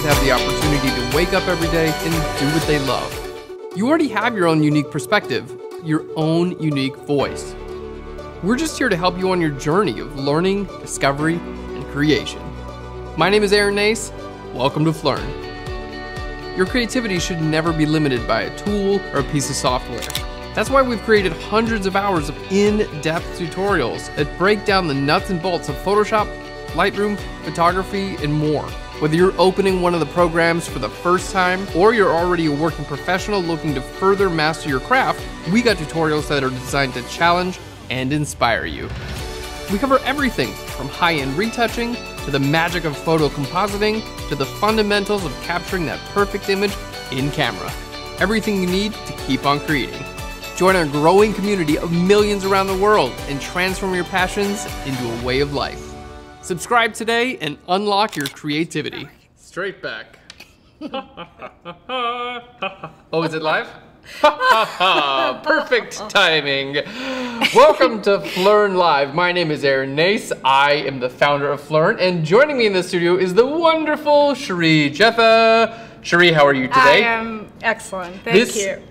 should have the opportunity to wake up every day and do what they love. You already have your own unique perspective, your own unique voice. We're just here to help you on your journey of learning, discovery, and creation. My name is Nace. Welcome to PHLEARN. Your creativity should never be limited by a tool or a piece of software. That's why we've created hundreds of hours of in-depth tutorials that break down the nuts and bolts of Photoshop, Lightroom, photography, and more. Whether you're opening one of the programs for the first time or you're already a working professional looking to further master your craft, we got tutorials that are designed to challenge and inspire you. We cover everything from high-end retouching to the magic of photo compositing to the fundamentals of capturing that perfect image in camera. Everything you need to keep on creating. Join our growing community of millions around the world and transform your passions into a way of life. Subscribe today and unlock your creativity. Straight back. Oh, is it live? Perfect timing. Welcome to PHLEARN Live. My name is Nace. I am the founder of PHLEARN, and joining me in the studio is the wonderful Cherie Jeffa. Cherie, how are you today? I am excellent. Thank you.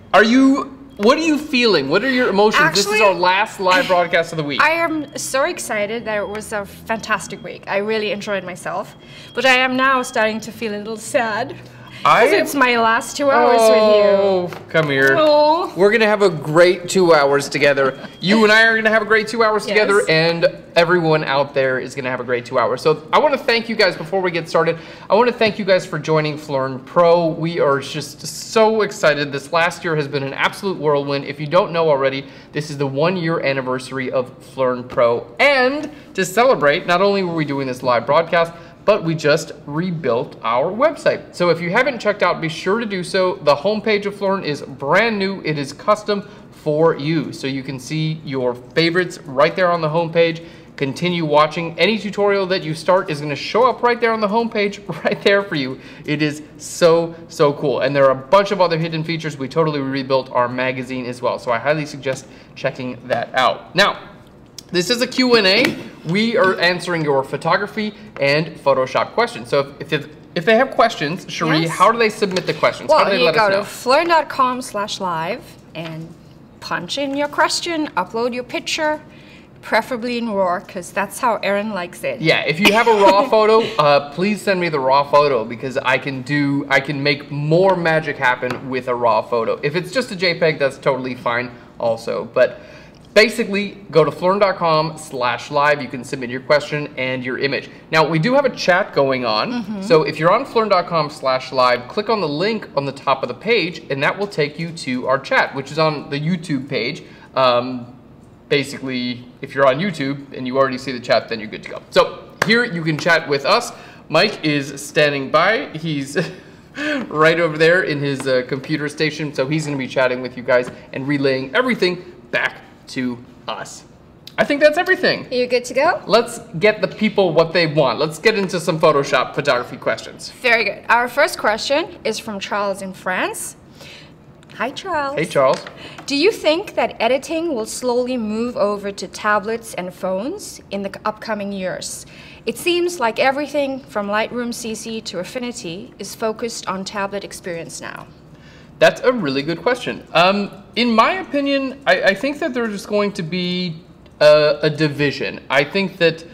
What are you feeling? What are your emotions? Actually, this is our last live broadcast of the week. I am so excited that it was a fantastic week. I really enjoyed myself. But I am now starting to feel a little sad. Because it's my last 2 hours with you. Oh, come here. Oh. We're going to have a great 2 hours together. You and I are going to have a great 2 hours together, and everyone out there is going to have a great 2 hours. So I want to thank you guys before we get started. I want to thank you guys for joining PHLEARN Pro. We are just so excited. This last year has been an absolute whirlwind. If you don't know already, this is the 1 year anniversary of PHLEARN Pro. And to celebrate, not only were we doing this live broadcast, but we just rebuilt our website. So if you haven't checked out, be sure to do so. The homepage of PHLEARN is brand new. It is custom for you. So you can see your favorites right there on the homepage. Continue watching. Any tutorial that you start is gonna show up right there on the homepage, right there for you. It is so cool. And there are a bunch of other hidden features. We totally rebuilt our magazine as well. So I highly suggest checking that out. Now, this is a Q&A. We are answering your photography and Photoshop questions. So if they have questions, Cherie, how do they submit the questions? Well, how do they let us know? You go to phlearn.com/live and punch in your question, upload your picture, preferably in RAW, because that's how Aaron likes it. Yeah, if you have a RAW photo, please send me the RAW photo because I can make more magic happen with a RAW photo. If it's just a JPEG, that's totally fine also. But basically, go to phlearn.com/live. You can submit your question and your image. Now, we do have a chat going on. So if you're on phlearn.com/live, click on the link on the top of the page, and that will take you to our chat, which is on the YouTube page. Basically, if you're on YouTube and you already see the chat, then you're good to go. So here you can chat with us. Mike is standing by. He's right over there in his computer station. So he's going to be chatting with you guys and relaying everything back to us. I think that's everything. Are you good to go? Let's get the people what they want. Let's get into some Photoshop photography questions. Very good. Our first question is from Charles in France. Hi, Charles. Hey, Charles. Do you think that editing will slowly move over to tablets and phones in the upcoming years? It seems like everything from Lightroom CC to Affinity is focused on tablet experience now. That's a really good question. In my opinion, I think that there's going to be a division. I think that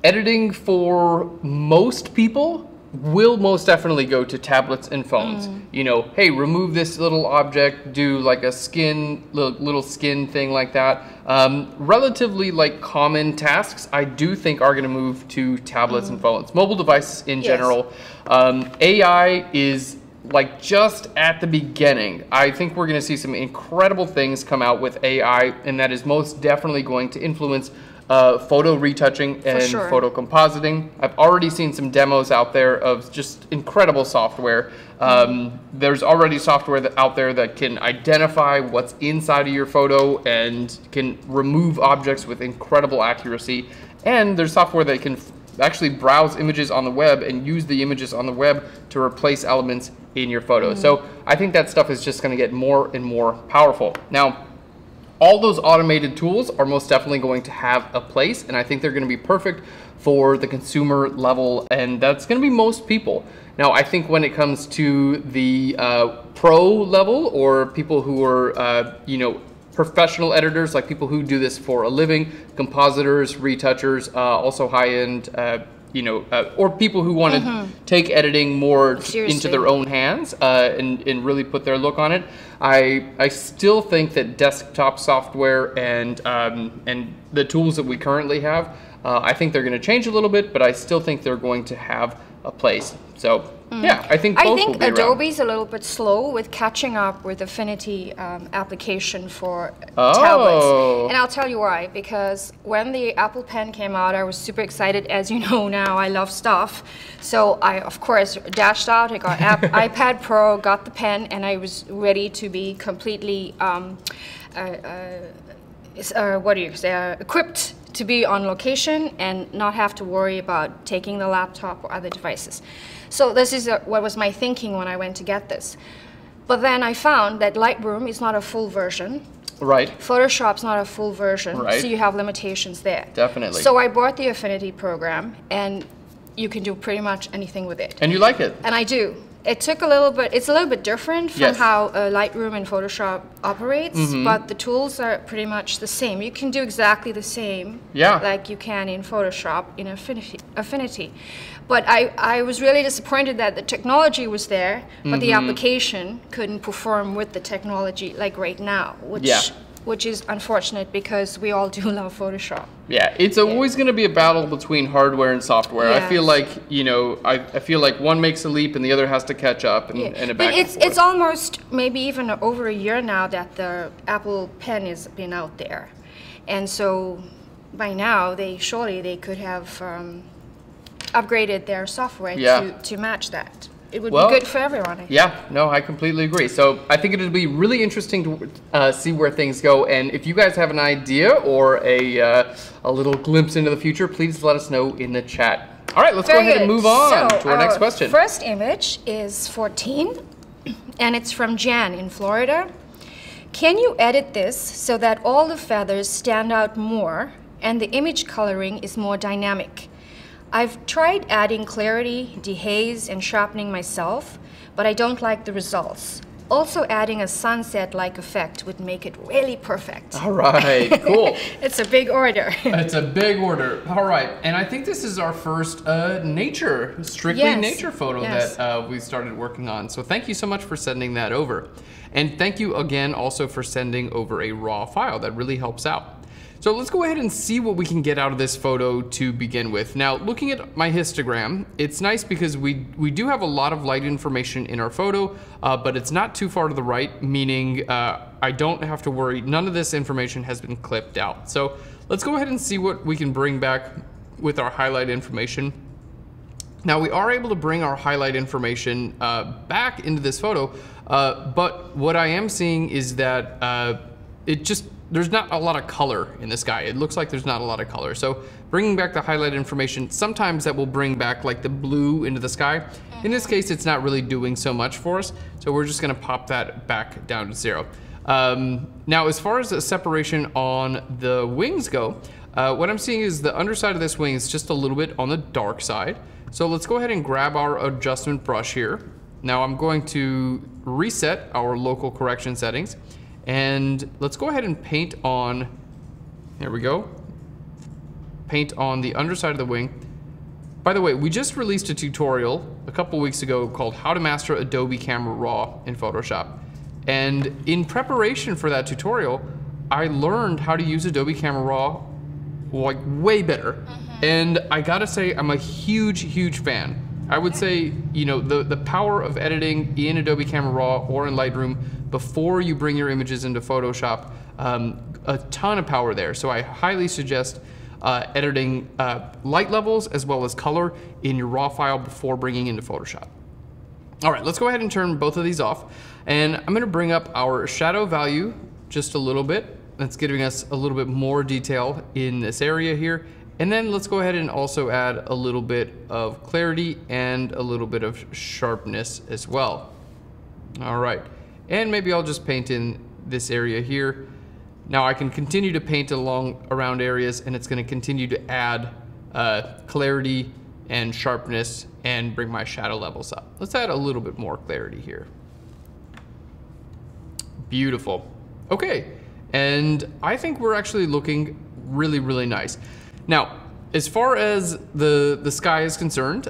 editing for most people will most definitely go to tablets and phones. You know, hey, remove this little object, do like a little skin thing like that. Relatively like common tasks, I do think are gonna move to tablets and phones. Mobile devices in general. AI is like just at the beginning. I think we're gonna see some incredible things come out with AI, and that is most definitely going to influence photo retouching and photo compositing. I've already seen some demos out there of just incredible software. There's already software out there that can identify what's inside of your photo and can remove objects with incredible accuracy. And there's software that can actually browse images on the web and use the images on the web to replace elements in your photo. So I think that stuff is just going to get more and more powerful. Now, all those automated tools are most definitely going to have a place, and I think they're going to be perfect for the consumer level, and that's going to be most people. Now, I think when it comes to the pro level, or people who are, you know, professional editors, like people who do this for a living, compositors, retouchers, also high-end, you know, or people who want to take editing more into their own hands and really put their look on it. I still think that desktop software and the tools that we currently have, I think they're going to change a little bit, but I still think they're going to have a place. So yeah, I think both will be Adobe's around. a little bit slow with catching up with Affinity application for tablets. And I'll tell you why. Because when the Apple Pen came out, I was super excited. As you know now, I love stuff. So I, of course, dashed out. I got iPad Pro, got the pen, and I was ready to be completely, what do you say, equipped to be on location and not have to worry about taking the laptop or other devices. So this is what was my thinking when I went to get this. But then I found that Lightroom is not a full version. Right. Photoshop's not a full version, right. So you have limitations there. Definitely. So I bought the Affinity program, and you can do pretty much anything with it. And you like it? And I do. It took a little bit, it's a little bit different from how Lightroom and Photoshop operates, but the tools are pretty much the same. You can do exactly the same like you can in Photoshop in Affinity. But I was really disappointed that the technology was there, but the application couldn't perform with the technology like right now, which is unfortunate because we all do love Photoshop. Yeah, it's always going to be a battle between hardware and software. Yes. I feel like, you know, I feel like one makes a leap and the other has to catch up, and a back and forth. It's almost maybe even over a year now that the Apple Pen has been out there. And so by now, surely they could have upgraded their software to match that. It would be good for everyone. Yeah, no, I completely agree. So I think it'll be really interesting to see where things go. And if you guys have an idea or a little glimpse into the future, please let us know in the chat. All right, let's go ahead and move on to our next question. First image is 14, and it's from Jan in Florida. Can you edit this so that all the feathers stand out more and the image coloring is more dynamic? I've tried adding clarity, dehaze, and sharpening myself, but I don't like the results. Also, adding a sunset-like effect would make it really perfect. All right, cool. It's a big order. It's a big order. All right, and I think this is our first strictly nature photo that we started working on. So thank you so much for sending that over. And thank you again also for sending over a raw file. That really helps out. So let's go ahead and see what we can get out of this photo to begin with. Now, looking at my histogram, it's nice because we do have a lot of light information in our photo, but it's not too far to the right, meaning I don't have to worry. None of this information has been clipped out. So let's go ahead and see what we can bring back with our highlight information. Now, we are able to bring our highlight information back into this photo, but what I am seeing is that there's not a lot of color in the sky. It looks like there's not a lot of color. So bringing back the highlight information, sometimes that will bring back like the blue into the sky. In this case, it's not really doing so much for us. So we're just gonna pop that back down to 0. Now, as far as the separation on the wings go, what I'm seeing is the underside of this wing is just a little bit on the dark side. So let's go ahead and grab our adjustment brush here. Now I'm going to reset our local correction settings. And let's go ahead and paint on, there we go, paint on the underside of the wing. By the way, we just released a tutorial a couple weeks ago called How to Master Adobe Camera Raw in Photoshop. And in preparation for that tutorial, I learned how to use Adobe Camera Raw like way better. And I gotta say, I'm a huge, huge fan. I would say, you know, the power of editing in Adobe Camera Raw or in Lightroom before you bring your images into Photoshop, a ton of power there. So I highly suggest editing light levels as well as color in your raw file before bringing into Photoshop. All right, let's go ahead and turn both of these off. And I'm gonna bring up our shadow value just a little bit. That's giving us a little bit more detail in this area here. And then let's go ahead and also add a little bit of clarity and a little bit of sharpness as well. All right, and maybe I'll just paint in this area here. Now I can continue to paint around areas, and it's going to continue to add clarity and sharpness and bring my shadow levels up. Let's add a little bit more clarity here. Beautiful. Okay, and I think we're actually looking really, really nice. Now, as far as the sky is concerned,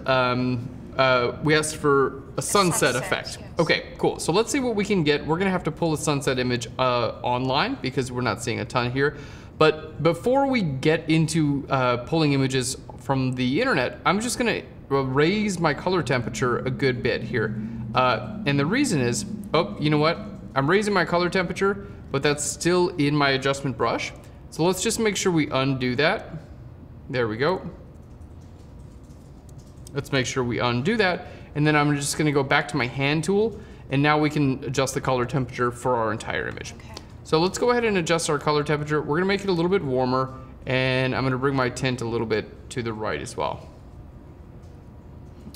we asked for a sunset effect. Yes. Okay, cool. So let's see what we can get. We're gonna have to pull a sunset image online because we're not seeing a ton here. But before we get into pulling images from the internet, I'm just gonna raise my color temperature a good bit here. And the reason is, oh, you know what? I'm raising my color temperature, but that's still in my adjustment brush. So let's just make sure we undo that. There we go. Let's make sure we undo that. And then I'm just gonna go back to my hand tool, and now we can adjust the color temperature for our entire image. Okay. So let's go ahead and adjust our color temperature. We're gonna make it a little bit warmer, and I'm gonna bring my tint a little bit to the right as well.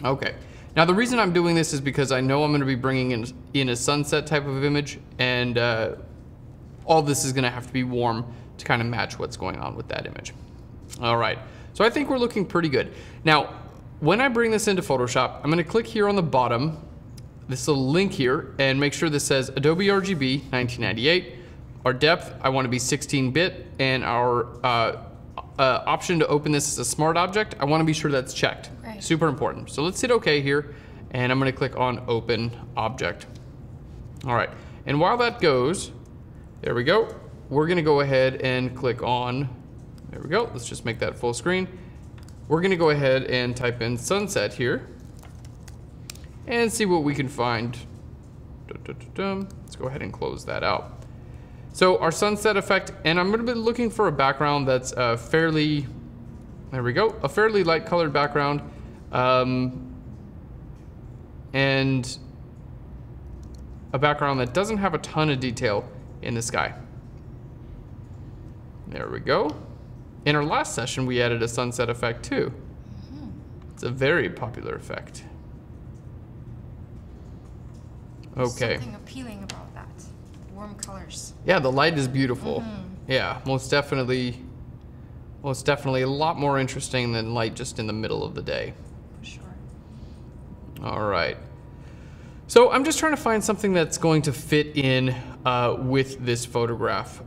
Okay. Now the reason I'm doing this is because I know I'm gonna be bringing in a sunset type of image, and all this is gonna have to be warm to kind of match what's going on with that image. All right, so I think we're looking pretty good. Now, when I bring this into Photoshop, I'm gonna click here on the bottom, this little link here, and make sure this says Adobe RGB 1998. Our depth, I wanna be 16-bit, and our option to open this as a smart object, I wanna be sure that's checked. Right. Super important. So let's hit OK here, and I'm gonna click on Open Object. All right, and while that goes, there we go, we're gonna go ahead and click on, there we go, let's just make that full screen. We're gonna go ahead and type in sunset here and see what we can find. Let's go ahead and close that out. So our sunset effect, and I'm gonna be looking for a background that's fairly, there we go, a fairly light colored background, and a background that doesn't have a ton of detail in the sky. There we go. In our last session, we added a sunset effect too. Mm-hmm. It's a very popular effect. Okay. Something appealing about that. Warm colors. Yeah, the light is beautiful. Mm-hmm. Yeah, most definitely a lot more interesting than light just in the middle of the day. For sure. All right. So I'm just trying to find something that's going to fit in with this photograph.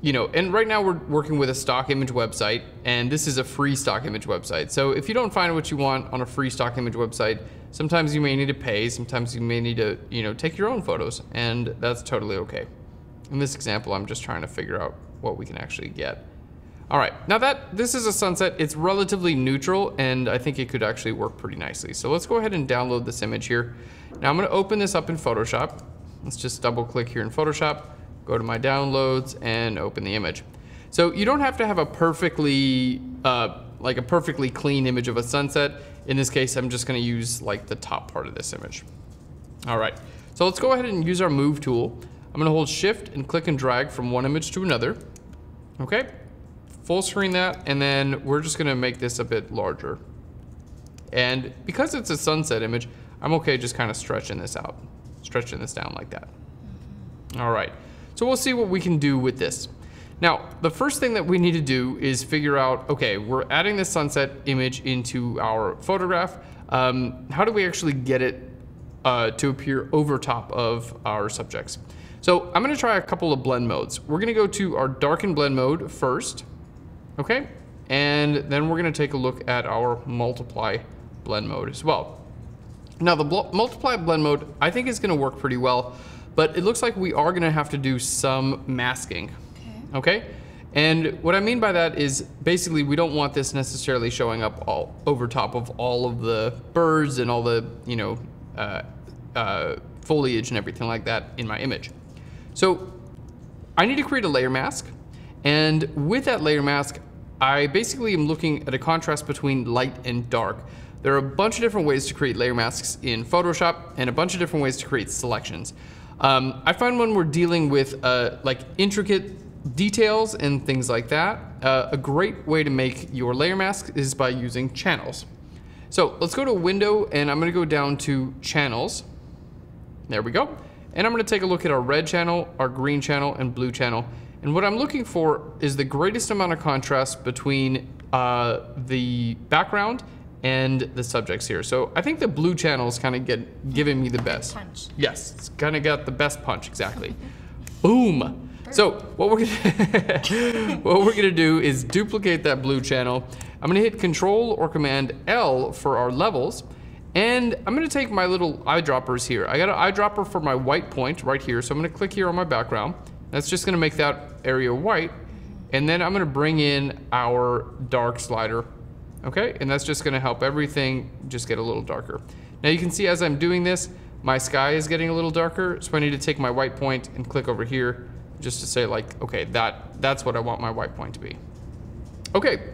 You know, and right now we're working with a stock image website, and this is a free stock image website. So if you don't find what you want on a free stock image website, sometimes you may need to pay, sometimes you may need to, you know, take your own photos, and that's totally okay. In this example, I'm just trying to figure out what we can actually get. All right, now that this is a sunset, it's relatively neutral, and I think it could actually work pretty nicely. So let's go ahead and download this image here. Now I'm gonna open this up in Photoshop. Let's just double click here in Photoshop, go to my downloads, and open the image. So you don't have to have a perfectly, like a perfectly clean image of a sunset. In this case, I'm just gonna use like the top part of this image. All right, so let's go ahead and use our move tool. I'm gonna hold shift and click and drag from one image to another. Okay, full screen that, and then we're just gonna make this a bit larger. And because it's a sunset image, I'm okay just kind of stretching this out, stretching this down like that. All right, so we'll see what we can do with this. Now, the first thing that we need to do is figure out, okay, we're adding this sunset image into our photograph. How do we actually get it to appear over top of our subjects? So I'm gonna try a couple of blend modes. We're gonna go to our darken blend mode first, okay? And then we're gonna take a look at our multiply blend mode as well. Now the multiply blend mode, I think is gonna work pretty well, but it looks like we are gonna have to do some masking. Okay, and what I mean by that is basically we don't want this necessarily showing up all over top of all of the birds and all the, you know, foliage and everything like that in my image. So I need to create a layer mask, and with that layer mask, I basically am looking at a contrast between light and dark. There are a bunch of different ways to create layer masks in Photoshop and a bunch of different ways to create selections. I find when we're dealing with like intricate details and things like that, a great way to make your layer mask is by using channels. So let's go to Window, and I'm gonna go down to Channels. There we go. And I'm gonna take a look at our red channel, our green channel, and blue channel. And what I'm looking for is the greatest amount of contrast between the background and the subjects here. So I think the blue channel is kind of giving me the best. Punch. Yes, it's kind of got the best punch, exactly. Boom. So what we're gonna do is duplicate that blue channel. I'm gonna hit Control or Command L for our levels. And I'm gonna take my little eyedroppers here. I got an eyedropper for my white point right here. So I'm gonna click here on my background. That's just gonna make that area white. And then I'm gonna bring in our dark slider. Okay, and that's just gonna help everything just get a little darker. Now you can see as I'm doing this, my sky is getting a little darker. So I need to take my white point and click over here just to say like, okay, that's what I want my white point to be. Okay,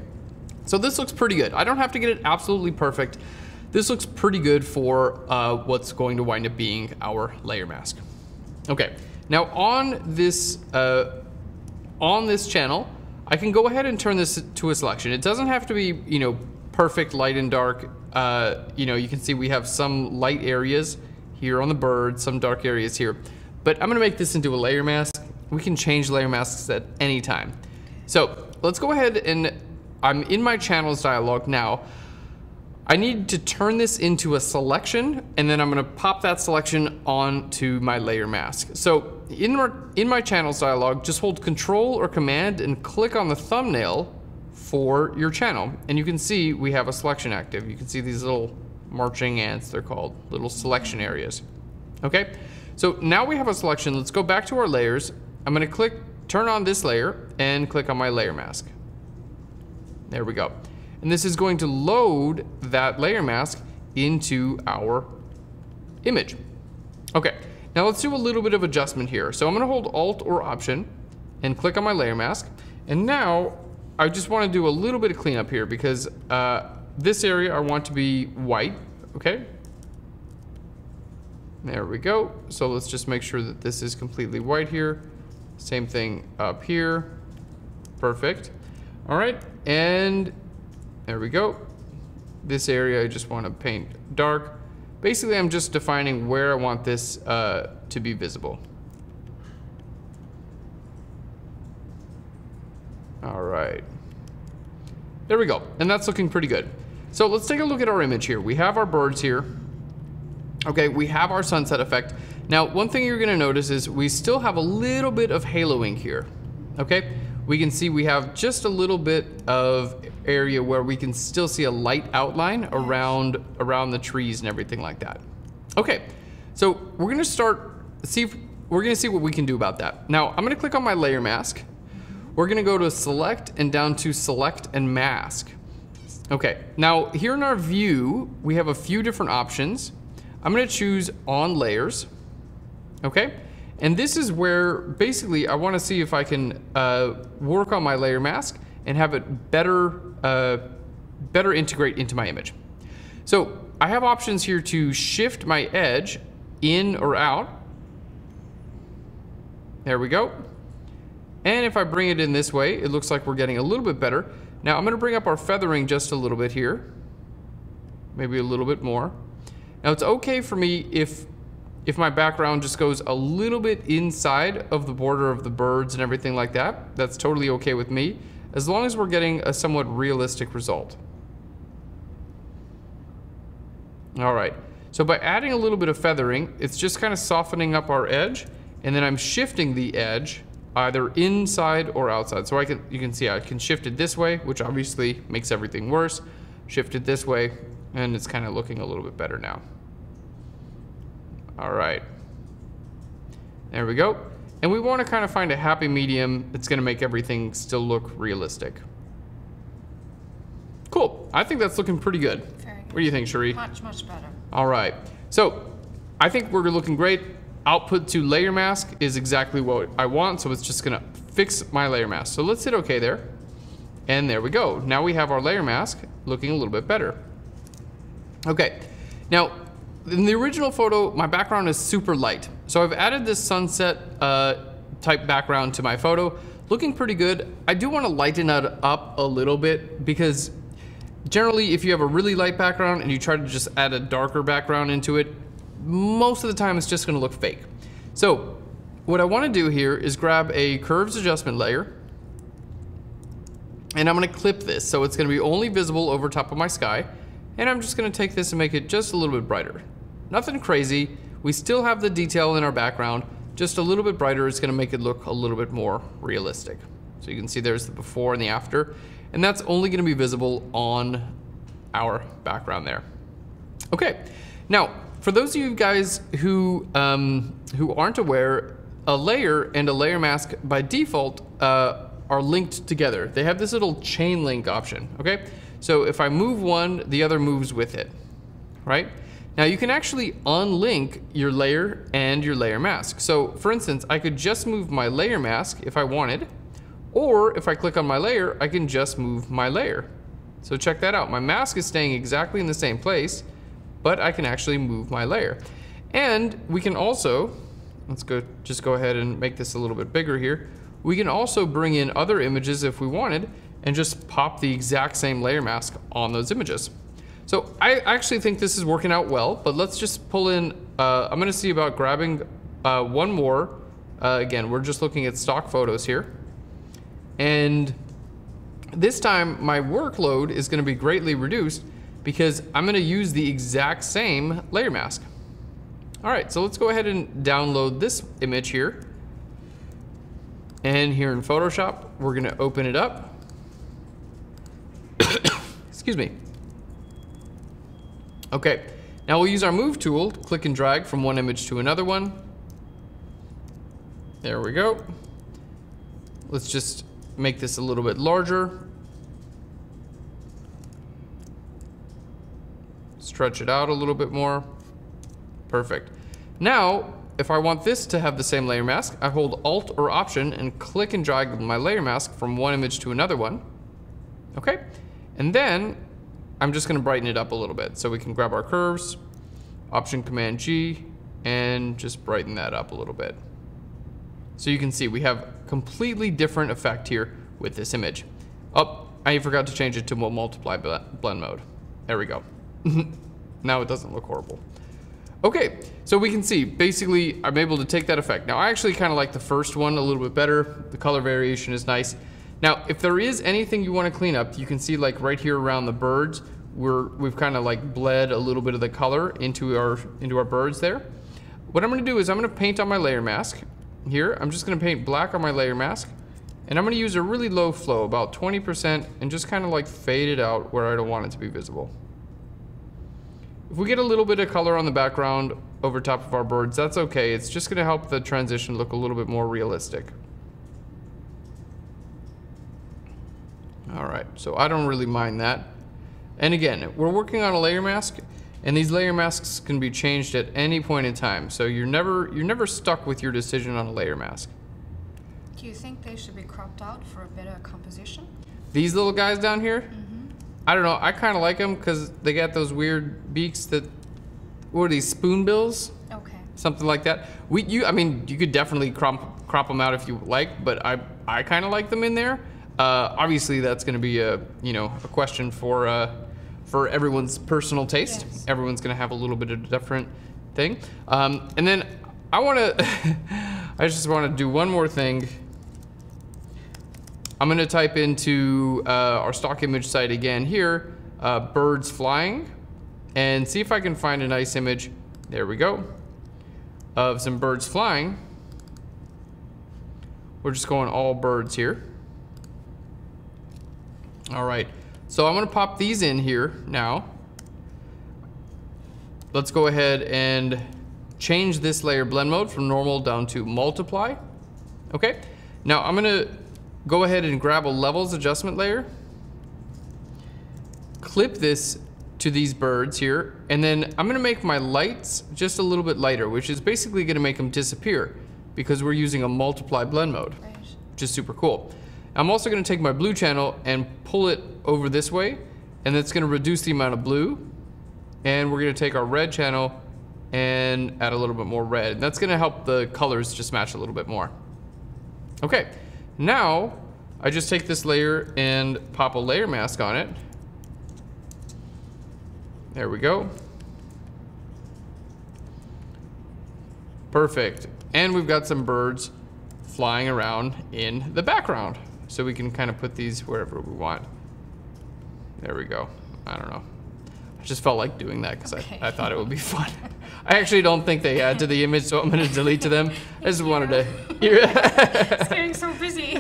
so this looks pretty good. I don't have to get it absolutely perfect. This looks pretty good for what's going to wind up being our layer mask. Okay, now on this channel, I can go ahead and turn this to a selection. It doesn't have to be, you know, perfect light and dark. You know, you can see we have some light areas here on the bird, some dark areas here. But I'm gonna make this into a layer mask. We can change layer masks at any time. So let's go ahead and I'm in my channels dialog now. I need to turn this into a selection, and then I'm gonna pop that selection onto my layer mask. So in my channels dialog, just hold Control or Command and click on the thumbnail for your channel. And you can see we have a selection active. You can see these little marching ants, they're called, little selection areas. Okay, so now we have a selection. Let's go back to our layers. I'm gonna turn on this layer and click on my layer mask. There we go. And this is going to load that layer mask into our image. Okay, now let's do a little bit of adjustment here. So I'm gonna hold Alt or Option and click on my layer mask. And now I just wanna do a little bit of cleanup here because this area I want to be white, okay? There we go. So let's just make sure that this is completely white here. Same thing up here. Perfect. All right, and there we go. This area I just want to paint dark. Basically, I'm just defining where I want this to be visible. All right. There we go, and that's looking pretty good. So let's take a look at our image here. We have our birds here. Okay, we have our sunset effect. Now, one thing you're gonna notice is we still have a little bit of haloing here, okay? We can see we have just a little bit of area where we can still see a light outline around the trees and everything like that. Okay, so we're gonna see what we can do about that. Now, I'm gonna click on my layer mask. We're gonna go to Select and down to Select and Mask. Okay, now here in our view, we have a few different options. I'm gonna choose On Layers, okay? And this is where basically I wanna see if I can work on my layer mask and have it better integrate into my image. So I have options here to shift my edge in or out. There we go. And if I bring it in this way, it looks like we're getting a little bit better. Now I'm gonna bring up our feathering just a little bit here. Maybe a little bit more. Now it's okay for me if my background just goes a little bit inside of the border of the birds and everything like that. That's totally okay with me, as long as we're getting a somewhat realistic result. All right, so by adding a little bit of feathering, it's just kind of softening up our edge, and then I'm shifting the edge either inside or outside. So you can see I can shift it this way, which obviously makes everything worse. Shift it this way, and it's kind of looking a little bit better now. All right, there we go. And we want to kind of find a happy medium that's going to make everything still look realistic. Cool, I think that's looking pretty good. Very good. What do you think, Cherie? Much, much better. All right, so I think we're looking great. Output to layer mask is exactly what I want, so it's just gonna fix my layer mask. So let's hit okay there. And there we go. Now we have our layer mask looking a little bit better. Okay, now in the original photo, my background is super light. So I've added this sunset type background to my photo, looking pretty good. I do wanna lighten it up a little bit because generally if you have a really light background and you try to just add a darker background into it, most of the time it's just gonna look fake. So what I want to do here is grab a curves adjustment layer, and I'm going to clip this so it's going to be only visible over top of my sky, and I'm just going to take this and make it just a little bit brighter. Nothing crazy. We still have the detail in our background, just a little bit brighter. It's going to make it look a little bit more realistic. So you can see there's the before and the after, and that's only going to be visible on our background there. Okay, now for those of you guys who aren't aware, a layer and a layer mask by default are linked together. They have this little chain link option, okay? So if I move one, the other moves with it, right? Now you can actually unlink your layer and your layer mask. So for instance, I could just move my layer mask if I wanted, or if I click on my layer, I can just move my layer. So check that out. My mask is staying exactly in the same place, but I can actually move my layer. And we can also, just go ahead and make this a little bit bigger here. We can also bring in other images if we wanted and just pop the exact same layer mask on those images. So I actually think this is working out well, but let's just pull in, I'm gonna see about grabbing one more. Again, we're just looking at stock photos here. And this time my workload is gonna be greatly reduced because I'm gonna use the exact same layer mask. All right, so let's go ahead and download this image here. And here in Photoshop, we're gonna open it up. Excuse me. Okay, now we'll use our move tool to click and drag from one image to another one. There we go. Let's just make this a little bit larger. Stretch it out a little bit more. Perfect. Now, if I want this to have the same layer mask, I hold Alt or Option and click and drag my layer mask from one image to another one. Okay, and then I'm just gonna brighten it up a little bit. So we can grab our curves, Option Command G, and just brighten that up a little bit. So you can see we have completely different effect here with this image. Oh, I forgot to change it to multiply blend mode. There we go. Now it doesn't look horrible. Okay, so we can see, basically, I'm able to take that effect. Now, I actually kind of like the first one a little bit better. The color variation is nice. Now, if there is anything you want to clean up, you can see like right here around the birds, we've kind of like bled a little bit of the color into our birds there. What I'm going to do is I'm going to paint on my layer mask. Here, I'm just going to paint black on my layer mask. And I'm going to use a really low flow, about 20%, and just kind of like fade it out where I don't want it to be visible. If we get a little bit of color on the background over top of our birds, that's okay. It's just gonna help the transition look a little bit more realistic. All right, so I don't really mind that. And again, we're working on a layer mask, and these layer masks can be changed at any point in time. So you're never stuck with your decision on a layer mask. Do you think they should be cropped out for a better composition? These little guys down here? I don't know, I kind of like them because they got those weird beaks that, what are these, spoonbills? Okay. Something like that. I mean, you could definitely crop them out if you like, but I kind of like them in there. Obviously, that's going to be a question for everyone's personal taste. Yes. Everyone's going to have a little bit of a different thing. And then I just want to do one more thing. I'm going to type into our stock image site again here, birds flying, and see if I can find a nice image. There we go, of some birds flying. We're just going all birds here. All right, so I'm going to pop these in here now. Let's go ahead and change this layer blend mode from normal down to multiply. Okay, now I'm going to go ahead and grab a levels adjustment layer, clip this to these birds here, and then I'm gonna make my lights just a little bit lighter, which is basically gonna make them disappear because we're using a multiply blend mode, which is super cool. I'm also gonna take my blue channel and pull it over this way, and that's gonna reduce the amount of blue, and we're gonna take our red channel and add a little bit more red. And that's gonna help the colors just match a little bit more. Okay. Now, I just take this layer and pop a layer mask on it. There we go. Perfect. And we've got some birds flying around in the background. So we can kind of put these wherever we want. There we go. I don't know. I just felt like doing that because I thought it would be fun. I actually don't think they add to the image, so I'm going to delete to them. I just wanted to... It's getting so busy.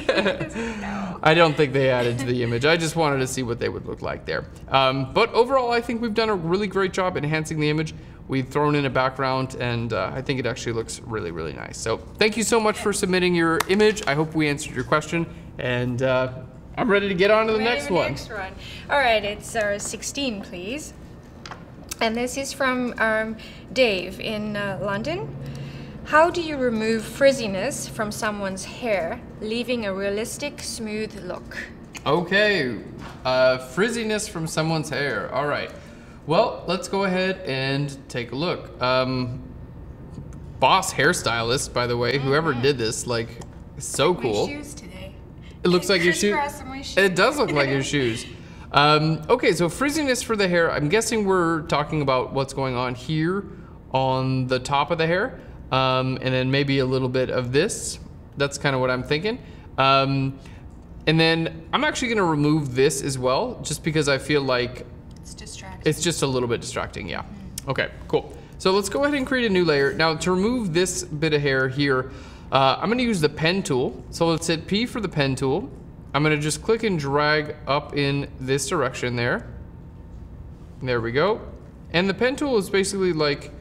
No. I don't think they added to the image. I just wanted to see what they would look like there. But overall, I think we've done a really great job enhancing the image. We've thrown in a background, and I think it actually looks really, really nice. So thank you so much for submitting your image. I hope we answered your question, and I'm ready to get on to the next one. All right, it's 16, please. And this is from Dave in London. How do you remove frizziness from someone's hair, leaving a realistic, smooth look? Okay, frizziness from someone's hair. All right. Well, let's go ahead and take a look. Boss hairstylist, by the way, whoever did this, like, so cool. My shoes today. It looks like your shoes. It does look like your shoes. Okay, so frizziness for the hair. I'm guessing we're talking about what's going on here on the top of the hair, and then maybe a little bit of this. That's kind of what I'm thinking. And then I'm actually going to remove this as well, just because I feel like it's distracting. It's just a little bit distracting, yeah. Okay, cool. So let's go ahead and create a new layer. Now to remove this bit of hair here, I'm going to use the pen tool. So let's hit P for the pen tool. I'm going to just click and drag up in this direction there. There we go. And the pen tool is basically like,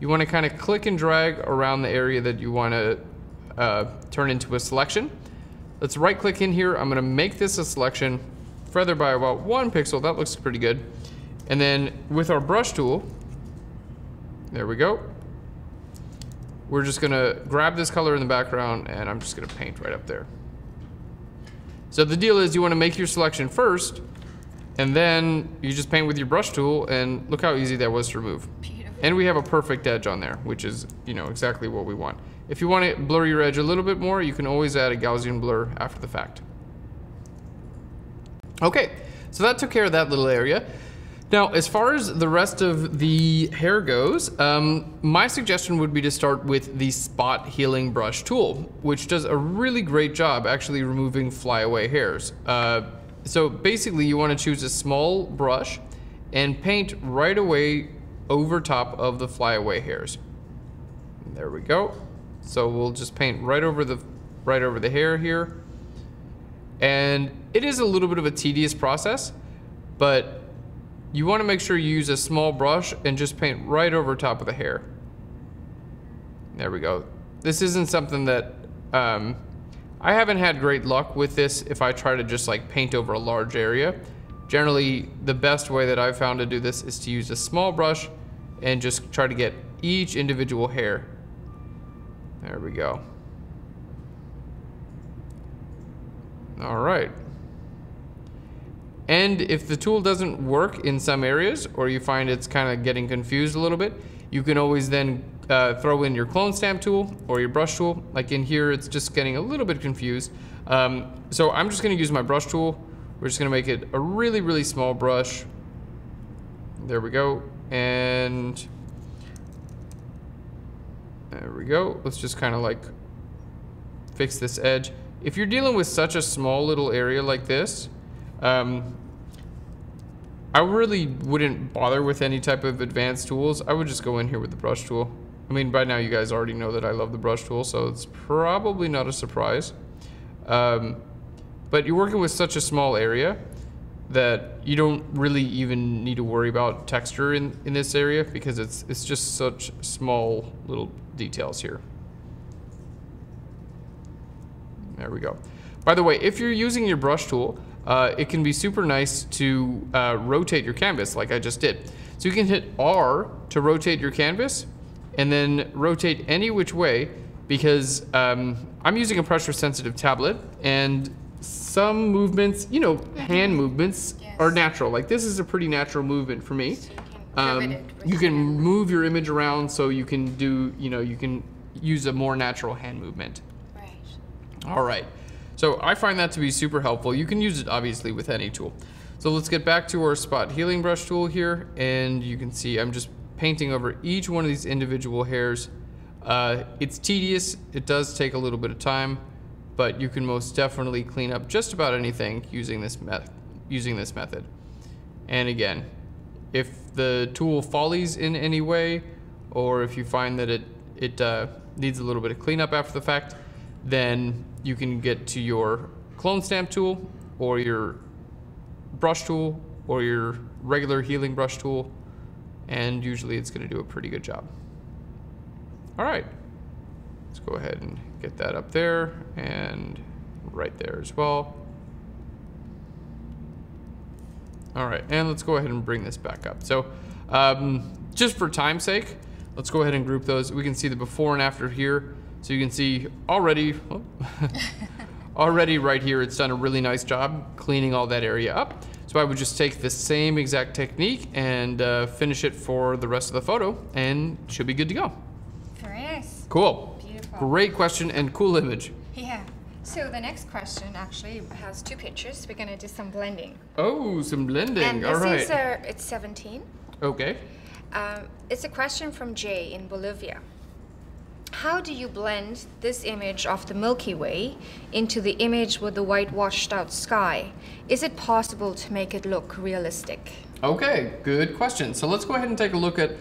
you want to kind of click and drag around the area that you want to turn into a selection. Let's right click in here. I'm going to make this a selection, feather by about 1 pixel. That looks pretty good. And then with our brush tool, there we go. We're just going to grab this color in the background, and I'm just going to paint right up there. So the deal is you want to make your selection first, and then you just paint with your brush tool, and look how easy that was to remove. Beautiful. And we have a perfect edge on there, which is, you know, exactly what we want. If you want to blur your edge a little bit more, you can always add a Gaussian blur after the fact. Okay, so that took care of that little area. Now, as far as the rest of the hair goes, my suggestion would be to start with the spot healing brush tool, which does a really great job actually removing flyaway hairs. So basically you want to choose a small brush and paint right away over top of the flyaway hairs. There we go. So we'll just paint right over the hair here. And it is a little bit of a tedious process, but you want to make sure you use a small brush and just paint right over top of the hair. There we go. This isn't something that, I haven't had great luck with this if I try to just like paint over a large area. Generally, the best way that I've found to do this is to use a small brush and just try to get each individual hair. There we go. All right. And if the tool doesn't work in some areas, or you find it's kind of getting confused a little bit, you can always then throw in your clone stamp tool or your brush tool. Like in here, it's just getting a little bit confused. So I'm just gonna use my brush tool. We're just gonna make it a really, really small brush. There we go. And there we go. Let's just kind of like fix this edge. If you're dealing with such a small little area like this, I really wouldn't bother with any type of advanced tools. I would just go in here with the brush tool. I mean, by now you guys already know that I love the brush tool, so it's probably not a surprise. But you're working with such a small area that you don't really even need to worry about texture in this area, because it's just such small little details here. There we go. By the way, if you're using your brush tool, it can be super nice to rotate your canvas like I just did. So you can hit R to rotate your canvas and then rotate any which way, because I'm using a pressure sensitive tablet, and some movements, you know, hand movements are natural. Like this is a pretty natural movement for me. You can move your image around so you can do, you know, you can use a more natural hand movement. Right. All right. So I find that to be super helpful. You can use it obviously with any tool. So let's get back to our spot healing brush tool here, and you can see I'm just painting over each one of these individual hairs It's tedious, it does take a little bit of time, but you can most definitely clean up just about anything using this method. And again, if the tool follies in any way, or if you find that it needs a little bit of cleanup after the fact, then you can get to your clone stamp tool, or your brush tool, or your regular healing brush tool, and usually it's going to do a pretty good job. All right, let's go ahead and get that up there and right there as well. All right, and let's go ahead and bring this back up. So just for time's sake, let's go ahead and group those. We can see the before and after here. So you can see already, already right here, it's done a really nice job cleaning all that area up. So I would just take the same exact technique and finish it for the rest of the photo, and it should be good to go. Very nice. Cool. Beautiful. Great question and cool image. Yeah. So the next question actually has two pictures. We're going to do some blending. Oh, some blending. And all right. Is it's 17. Okay. It's a question from Jay in Bolivia. How do you blend this image of the Milky Way into the image with the white washed out sky? Is it possible to make it look realistic? Okay, good question. So let's go ahead and take a look at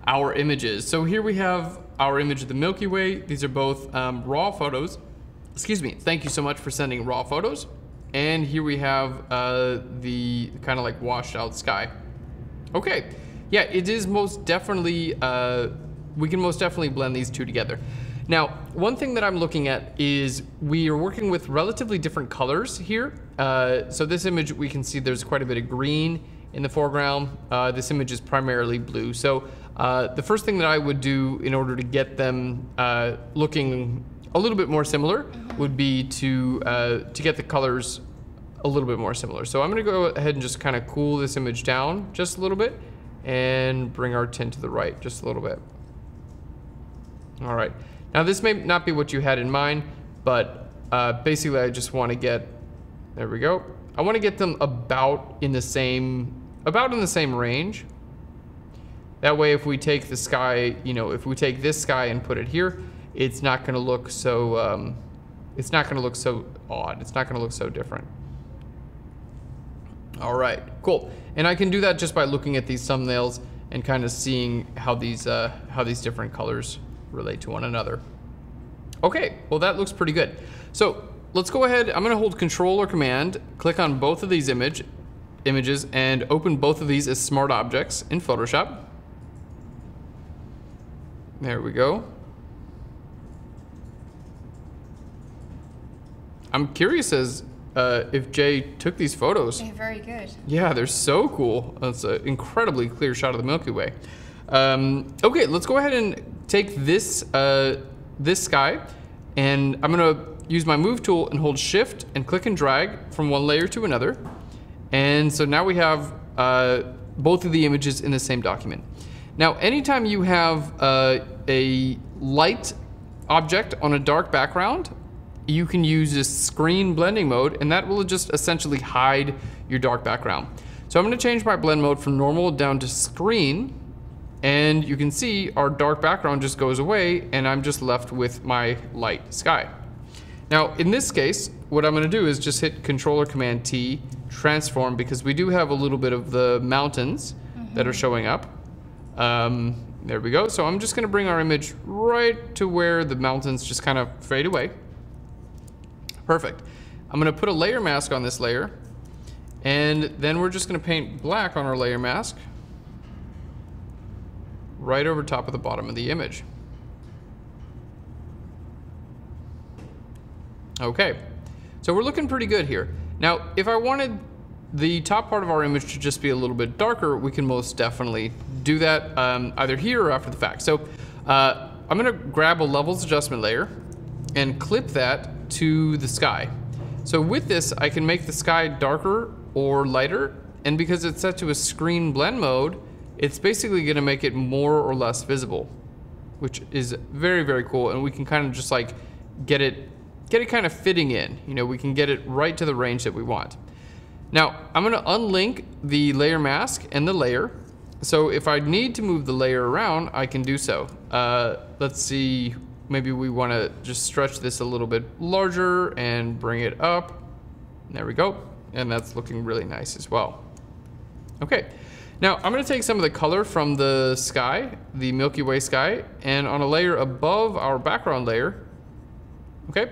our images. So here we have our image of the Milky Way. These are both raw photos. Excuse me, thank you so much for sending raw photos. And here we have the kind of like washed out sky. Okay, yeah, it is most definitely, we can most definitely blend these two together. Now, one thing that I'm looking at is we are working with relatively different colors here. So this image, we can see there's quite a bit of green in the foreground. This image is primarily blue. So the first thing that I would do in order to get them looking a little bit more similar would be to get the colors a little bit more similar. So I'm gonna go ahead and just kind of cool this image down just a little bit and bring our tint to the right just a little bit. All right, now this may not be what you had in mind, but basically I just wanna get, there we go. I wanna get them about in the same range. That way if we take the sky, you know, if we take this sky and put it here, it's not gonna look so, odd. It's not gonna look so different. All right, cool. And I can do that just by looking at these thumbnails and kind of seeing how these different colors relate to one another. Okay, well that looks pretty good. So let's go ahead, I'm gonna hold Control or Command, click on both of these images and open both of these as smart objects in Photoshop. There we go. I'm curious as if Jay took these photos. They're very good. Yeah, they're so cool. That's an incredibly clear shot of the Milky Way. Okay, let's go ahead and take this this sky, and I'm gonna use my move tool and hold Shift and click and drag from one layer to another. And so now we have both of the images in the same document. Now, anytime you have a light object on a dark background, you can use this screen blending mode, and that will just essentially hide your dark background. So I'm gonna change my blend mode from normal down to screen, and you can see our dark background just goes away, and I'm just left with my light sky. Now, in this case, what I'm gonna do is just hit Control or Command T, transform, because we do have a little bit of the mountains that are showing up. There we go. So I'm just gonna bring our image right to where the mountains just kind of fade away. Perfect. I'm gonna put a layer mask on this layer, and then we're just gonna paint black on our layer mask right over top of the bottom of the image. Okay, so we're looking pretty good here. Now, if I wanted the top part of our image to just be a little bit darker, we can most definitely do that either here or after the fact. So I'm gonna grab a levels adjustment layer and clip that to the sky. So with this, I can make the sky darker or lighter, and because it's set to a screen blend mode, it's basically gonna make it more or less visible, which is very, very cool, and we can kind of just like get it kind of fitting in. You know, we can get it right to the range that we want. Now, I'm gonna unlink the layer mask and the layer. So if I need to move the layer around, I can do so. let's see, maybe we want to just stretch this a little bit larger and bring it up. There we go. And that's looking really nice as well. Okay, now I'm going to take some of the color from the sky, the Milky Way sky, and on a layer above our background layer, okay,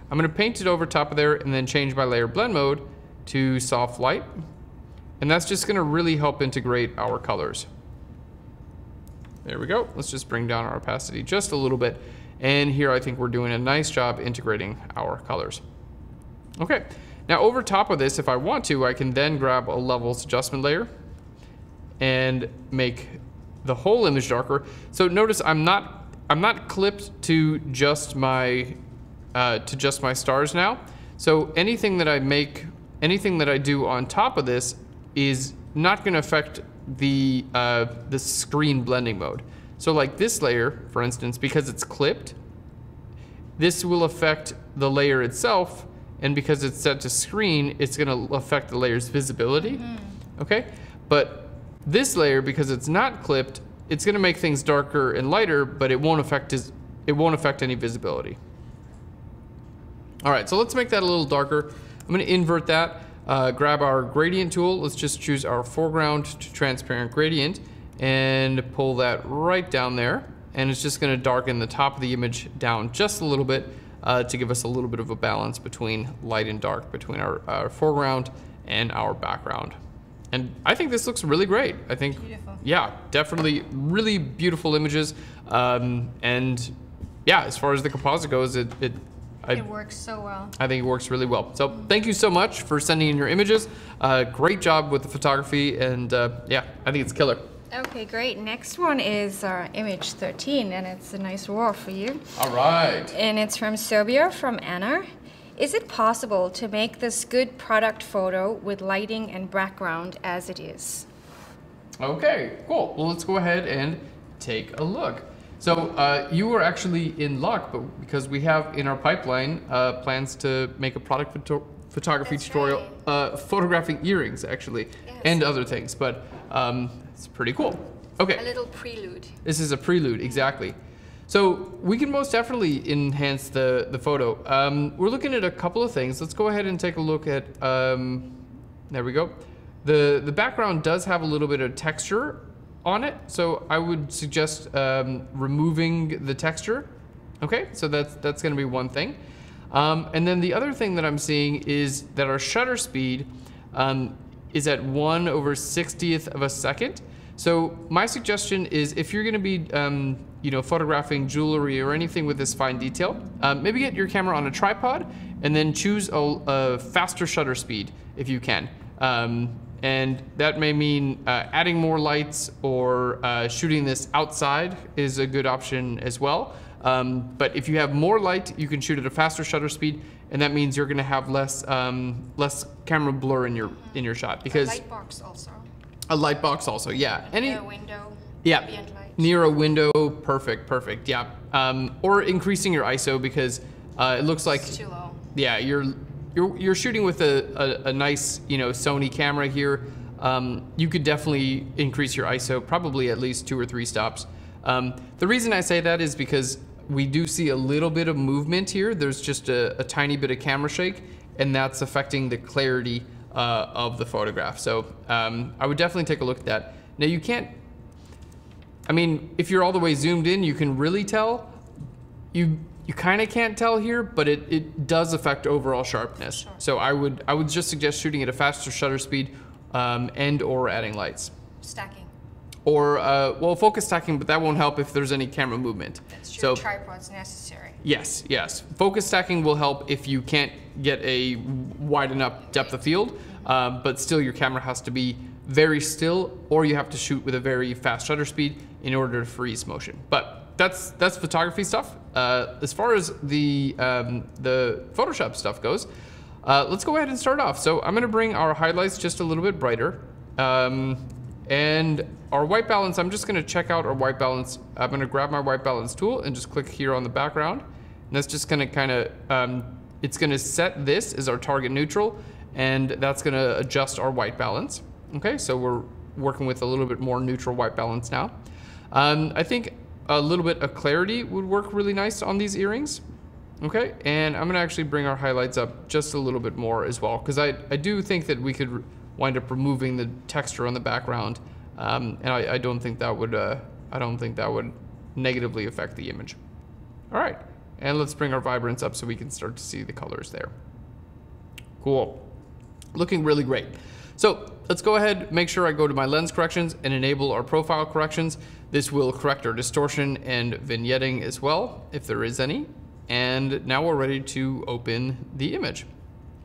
I'm going to paint it over top of there and then change my layer blend mode to soft light. And that's just going to really help integrate our colors. There we go. Let's just bring down our opacity just a little bit. And here I think we're doing a nice job integrating our colors. Okay, now over top of this, if I want to, I can then grab a levels adjustment layer and make the whole image darker. So notice I'm not clipped to just my stars now. So anything that I do on top of this is not going to affect the screen blending mode. So like this layer, for instance, because it's clipped, this will affect the layer itself, and because it's set to screen, it's going to affect the layer's visibility. Okay, but this layer, because it's not clipped, it's going to make things darker and lighter, but it won't affect any visibility. All right, so let's make that a little darker. I'm going to invert that. Grab our gradient tool. Let's just choose our foreground to transparent gradient and pull that right down there. And it's just going to darken the top of the image down just a little bit to give us a little bit of a balance between light and dark, between our foreground and our background. And I think this looks really great. I think, beautiful. Yeah, definitely really beautiful images. And yeah, as far as the composite goes, it works so well. I think it works really well. So thank you so much for sending in your images. Great job with the photography, and yeah, I think it's killer. Okay, great. Next one is image 13, and it's a nice war for you. All right. And it's from Serbia, from Anna. Is it possible to make this good product photo with lighting and background as it is? Okay, cool. Well, let's go ahead and take a look. So you were actually in luck, but because we have in our pipeline plans to make a product photography tutorial, photographing earrings actually, yes, and other things, but it's pretty cool. Okay. A little prelude. This is a prelude, exactly. So we can most definitely enhance the photo. We're looking at a couple of things. Let's go ahead and take a look at, there we go. The background does have a little bit of texture on it, so I would suggest removing the texture. Okay, so that's gonna be one thing. And then the other thing that I'm seeing is that our shutter speed is at 1/60th of a second. So my suggestion is, if you're gonna be photographing jewelry or anything with this fine detail, maybe get your camera on a tripod and then choose a faster shutter speed if you can. And that may mean adding more lights, or shooting this outside is a good option as well. But if you have more light, you can shoot at a faster shutter speed, and that means you're gonna have less camera blur in your shot. Because a light box also. A light box also, yeah. Near a window. Yeah. Ambient light. Near a window, perfect, yeah. Or increasing your ISO, because it looks like it's too low. Yeah, you're shooting with a nice Sony camera here. You could definitely increase your ISO, probably at least 2 or 3 stops. The reason I say that is because we do see a little bit of movement here. There's just a tiny bit of camera shake, and that's affecting the clarity of the photograph. So I would definitely take a look at that. Now you can't, I mean, if you're all the way zoomed in, you can really tell. You kind of can't tell here, but it does affect overall sharpness. Sure. So I would just suggest shooting at a faster shutter speed, and or adding lights. Stacking. Or well, focus stacking, but that won't help if there's any camera movement. That's true. So tripod's necessary. Yes. Focus stacking will help if you can't get a wide enough depth of field, but still your camera has to be very still, or you have to shoot with a very fast shutter speed in order to freeze motion. But that's photography stuff. As far as the Photoshop stuff goes, let's go ahead and start off. So I'm gonna bring our highlights just a little bit brighter. And our white balance, I'm just gonna check out our white balance. I'm gonna grab my white balance tool and just click here on the background. And that's just gonna it's gonna set this as our target neutral, and that's gonna adjust our white balance. Okay, so we're working with a little bit more neutral white balance now. I think a little bit of clarity would work really nice on these earrings. Okay, and I'm gonna actually bring our highlights up just a little bit more as well, because I do think that we could wind up removing the texture on the background, and I don't think that would negatively affect the image. All right, and let's bring our vibrance up so we can start to see the colors there. Cool, looking really great. So let's go ahead, make sure I go to my lens corrections and enable our profile corrections. This will correct our distortion and vignetting as well, if there is any. And now we're ready to open the image.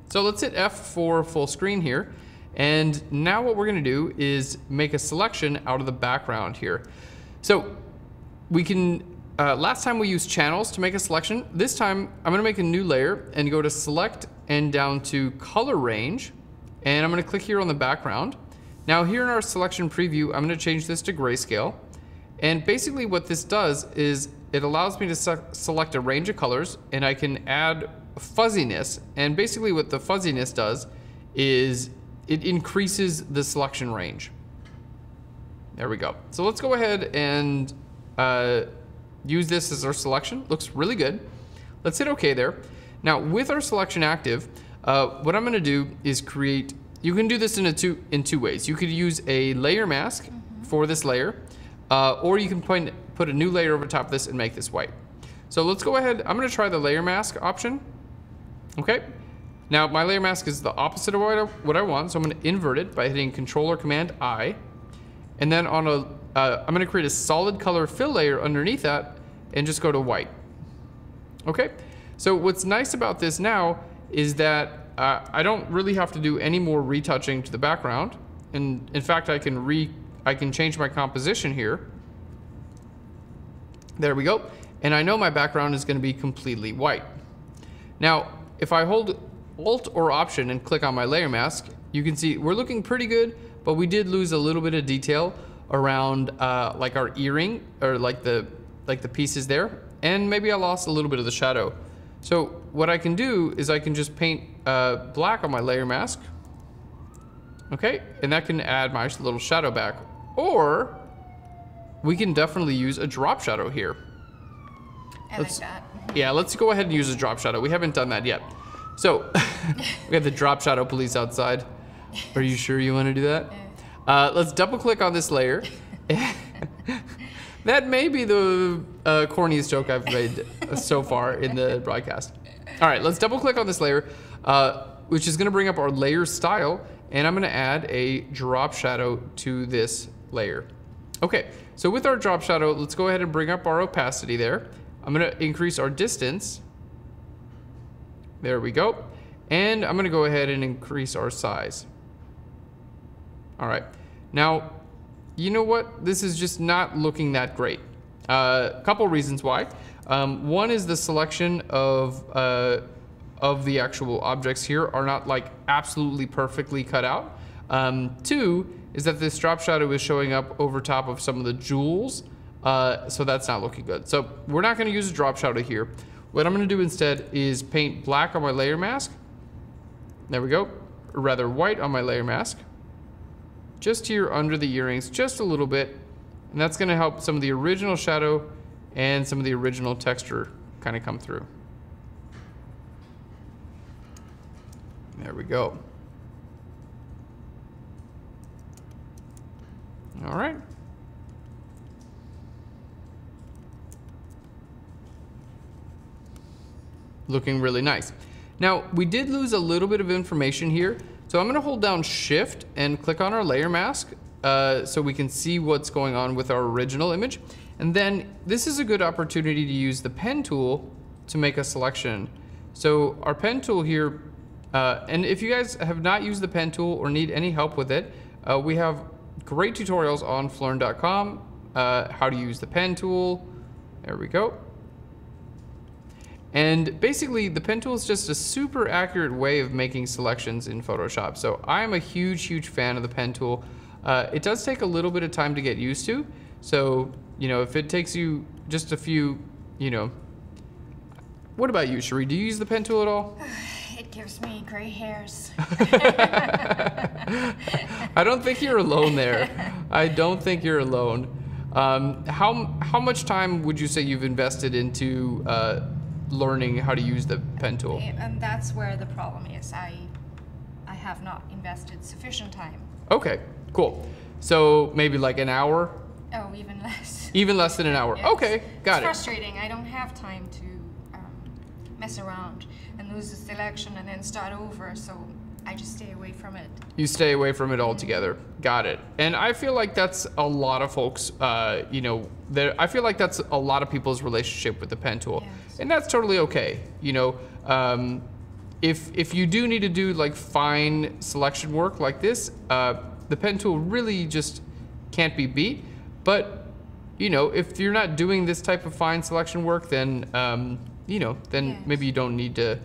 So let's hit F for full screen here. And now what we're gonna do is make a selection out of the background here. So we can, last time we used channels to make a selection. This time I'm gonna make a new layer and go to select and down to color range. And I'm gonna click here on the background. Now here in our selection preview, I'm gonna change this to grayscale. And basically what this does is it allows me to select a range of colors, and I can add fuzziness. And basically what the fuzziness does is it increases the selection range. There we go. So let's go ahead and use this as our selection. Looks really good. Let's hit OK there. Now with our selection active, what I'm gonna do is create, you can do this in two ways. You could use a layer mask for this layer, or you can put a new layer over top of this and make this white. So let's go ahead, I'm gonna try the layer mask option. Okay, now my layer mask is the opposite of what I want, so I'm gonna invert it by hitting Control or Command I. And then I'm gonna create a solid color fill layer underneath that and just go to white. Okay, so what's nice about this now is that I don't really have to do any more retouching to the background. And in fact, I can change my composition here. There we go. And I know my background is gonna be completely white. Now, if I hold Alt or Option and click on my layer mask, you can see we're looking pretty good, but we did lose a little bit of detail around like our earring, or like the pieces there. And maybe I lost a little bit of the shadow. So what I can do is I can just paint black on my layer mask. Okay, and that can add my little shadow back. Or we can definitely use a drop shadow here. I like that. Yeah, let's go ahead and use a drop shadow. We haven't done that yet. So we have the drop shadow police outside. Are you sure you want to do that? Let's double click on this layer. That may be the corniest joke I've made so far in the broadcast. All right, let's double click on this layer, which is gonna bring up our layer style, and I'm gonna add a drop shadow to this layer. Okay, so with our drop shadow, let's go ahead and bring up our opacity there. I'm gonna increase our distance. There we go. And I'm gonna go ahead and increase our size. All right, now, you know what? This is just not looking that great. A couple reasons why. One is the selection of the actual objects here are not like absolutely perfectly cut out. Two is that this drop shadow is showing up over top of some of the jewels, so that's not looking good. So we're not gonna use a drop shadow here. What I'm gonna do instead is paint black on my layer mask. There we go, or rather white on my layer mask. Just here under the earrings, just a little bit. And that's gonna help some of the original shadow and some of the original texture kind of come through. There we go. All right. Looking really nice. Now, we did lose a little bit of information here. So I'm gonna hold down Shift and click on our layer mask so we can see what's going on with our original image. And then this is a good opportunity to use the pen tool to make a selection. So our pen tool here, and if you guys have not used the pen tool or need any help with it, we have great tutorials on PHLEARN.com, how to use the pen tool. There we go. And basically, the pen tool is just a super accurate way of making selections in Photoshop. So I'm a huge, huge fan of the pen tool. It does take a little bit of time to get used to. So, you know, if it takes you just a few, you know. What about you, Cherie? Do you use the pen tool at all? It gives me gray hairs. I don't think you're alone there. I don't think you're alone. How much time would you say you've invested into learning how to use the pen tool? And that's where the problem is. I have not invested sufficient time. Okay, cool. So maybe like an hour? Oh, even less. Even less than an hour. Yes. Okay, got it. It's frustrating. I don't have time to mess around and lose the selection and then start over, so I just stay away from it. You stay away from it altogether. Got it. And I feel like that's a lot of folks, you know, I feel like that's a lot of people's relationship with the pen tool. Yes. And that's totally okay. You know, if you do need to do like fine selection work like this, the pen tool really just can't be beat. But, you know, if you're not doing this type of fine selection work, then, you know, then Yes. maybe you don't need to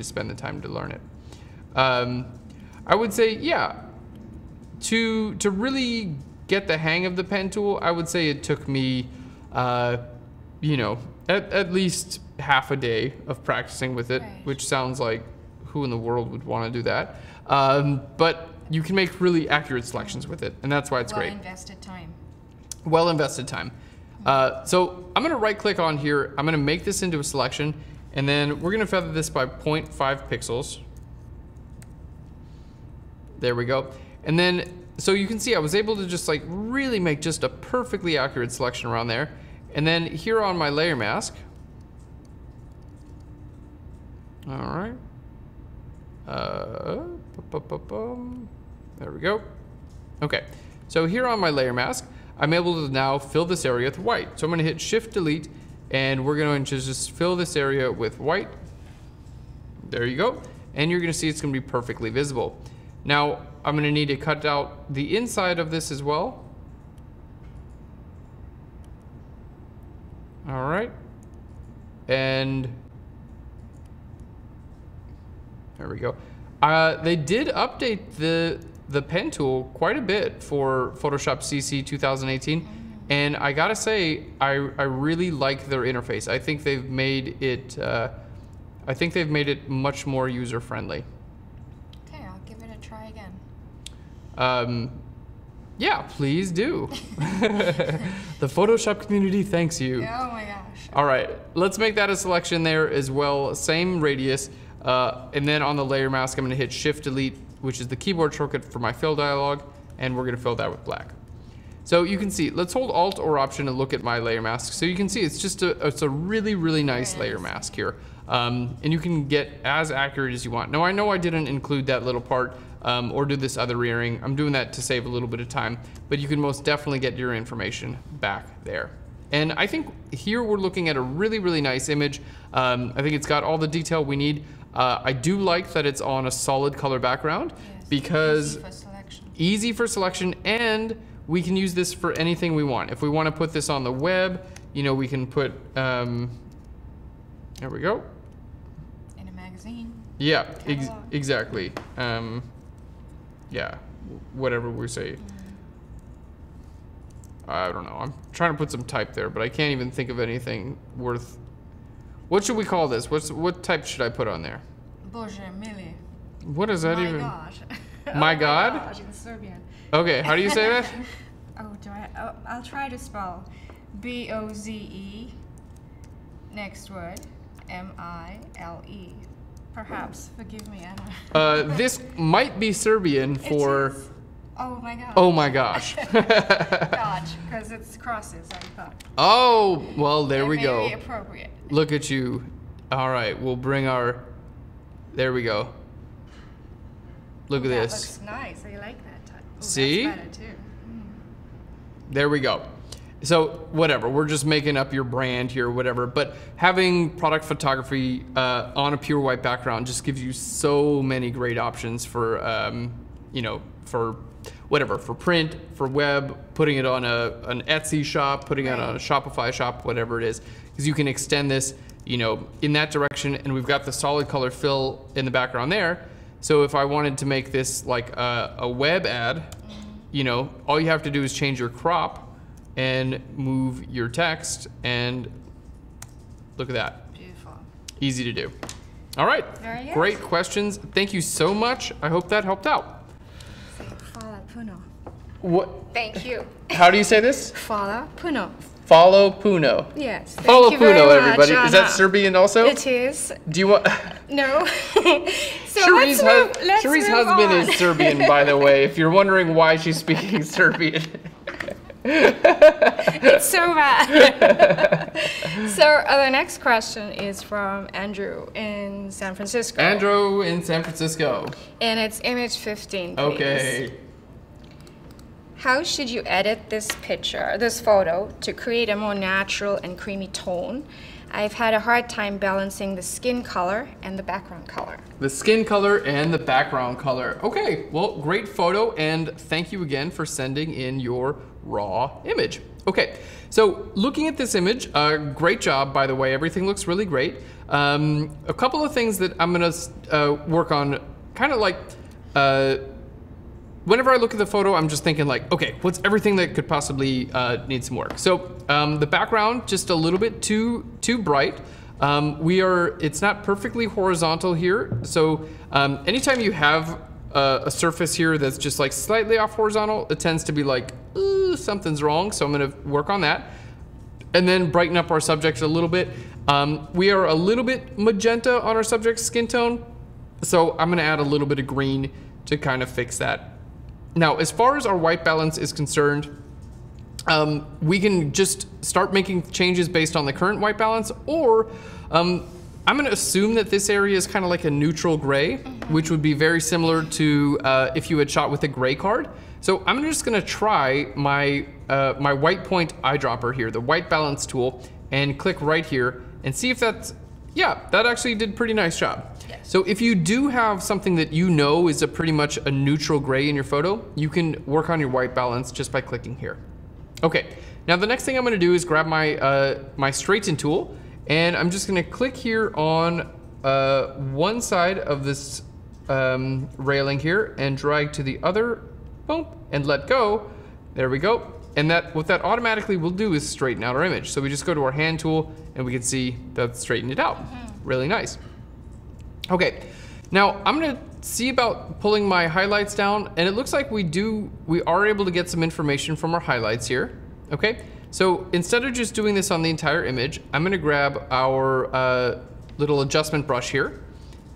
spend the time to learn it. I would say, yeah, to really get the hang of the pen tool, I would say it took me, you know, at least half a day of practicing with it, Right. which sounds like who in the world would want to do that? But you can make really accurate selections with it, and that's why it's great. Well-invested time. Well invested time. So I'm gonna right click on here, I'm gonna make this into a selection, and then we're gonna feather this by 0.5 pixels. There we go. And then, so you can see I was able to just like really make just a perfectly accurate selection around there. And then here on my layer mask, all right. There we go. Okay, so here on my layer mask, I'm able to now fill this area with white. So I'm gonna hit Shift Delete, and we're going to just fill this area with white. There you go. And you're gonna see it's gonna be perfectly visible. Now, I'm gonna need to cut out the inside of this as well. All right. And there we go. They did update the pen tool quite a bit for Photoshop CC 2018. And I gotta say, I really like their interface. I think they've made it, much more user-friendly. Okay, I'll give it a try again. Yeah, please do. The Photoshop community thanks you. Oh my gosh. All right, let's make that a selection there as well. Same radius. And then on the layer mask, I'm gonna hit Shift Delete, which is the keyboard shortcut for my fill dialog, and we're gonna fill that with black. So you can see, let's hold Alt or Option and look at my layer mask. So you can see it's just it's a really, really nice layer mask here. And you can get as accurate as you want. Now I know I didn't include that little part or do this other earring. I'm doing that to save a little bit of time, but you can most definitely get your information back there. And I think here we're looking at a really, really nice image. I think it's got all the detail we need. I do like that it's on a solid color background, Yes, because easy for selection. Easy for selection, and we can use this for anything we want. If we want to put this on the web, you know, we can put, there we go. In a magazine. Yeah, Catalog. exactly. Yeah, whatever we say. I don't know. I'm trying to put some type there, but I can't even think of anything worth. What should we call this? What type should I put on there? Bože mili. What is that My even? gosh. My Oh God? gosh, in Serbian. Okay, how do you say that? I'll try to spell. B-O-Z-E. Next word. M-I-L-E. Perhaps. Forgive me, Anna. This might be Serbian for. It is. Oh my gosh. Oh my gosh. Gosh, because it's crosses, I thought. Oh, well, there It we may go. be appropriate. Look at you. All right, we'll bring our. There we go. Look at That this. looks nice. I like that type. Ooh, See? That's better too. There we go. So whatever, we're just making up your brand here, whatever. But having product photography on a pure white background just gives you so many great options for, you know, for whatever, for print, for web, putting it on an Etsy shop, putting it on a Shopify shop, whatever it is, because you can extend this, you know, in that direction. And we've got the solid color fill in the background there. So if I wanted to make this like a web ad, you know, all you have to do is change your crop and move your text, and look at that. Beautiful. Easy to do. All right, Very good. great questions. Thank you so much. I hope that helped out. Say, hvala puno. What? Thank you. How do you say this? Fala Puno. Follow Puno. Yes. Follow Thank you very Puno, much, everybody. Is that Anna. Serbian also? It is. Do you want? No. So Cherie's let's move husband on. is Serbian, by the way. If you're wondering why she's speaking Serbian. It's so bad. So the next question is from Andrew in San Francisco. Andrew in San Francisco. And it's image 15, please. Okay. How should you edit this photo, to create a more natural and creamy tone? I've had a hard time balancing the skin color and the background color. The skin color and the background color. Okay, well, great photo, and thank you again for sending in your raw image. Okay, so looking at this image, great job, by the way. Everything looks really great. A couple of things that I'm gonna work on, kind of like, whenever I look at the photo, I'm just thinking like, okay, what's everything that could possibly need some work? So the background, just a little bit too bright. It's not perfectly horizontal here. So anytime you have a surface here that's just like slightly off horizontal, it tends to be like, ooh, something's wrong. So I'm gonna work on that. And then brighten up our subject a little bit. We are a little bit magenta on our subject's skin tone. So I'm gonna add a little bit of green to kind of fix that. Now, as far as our white balance is concerned, we can just start making changes based on the current white balance, or I'm gonna assume that this area is kind of like a neutral gray, which would be very similar to if you had shot with a gray card. So I'm just gonna try my, my white point eyedropper here, the white balance tool, and click right here and see if that's, yeah, that actually did a pretty nice job. Yes. So if you do have something that you know is pretty much a neutral gray in your photo, you can work on your white balance just by clicking here. Okay, now the next thing I'm gonna do is grab my, my straighten tool, and I'm just gonna click here on one side of this railing here and drag to the other, boom, and let go. There we go. And what that automatically will do is straighten out our image. So we just go to our hand tool and we can see that straightened it out. Really nice. Okay, now I'm gonna see about pulling my highlights down, and it looks like we are able to get some information from our highlights here. Okay, so instead of just doing this on the entire image, I'm gonna grab our little adjustment brush here,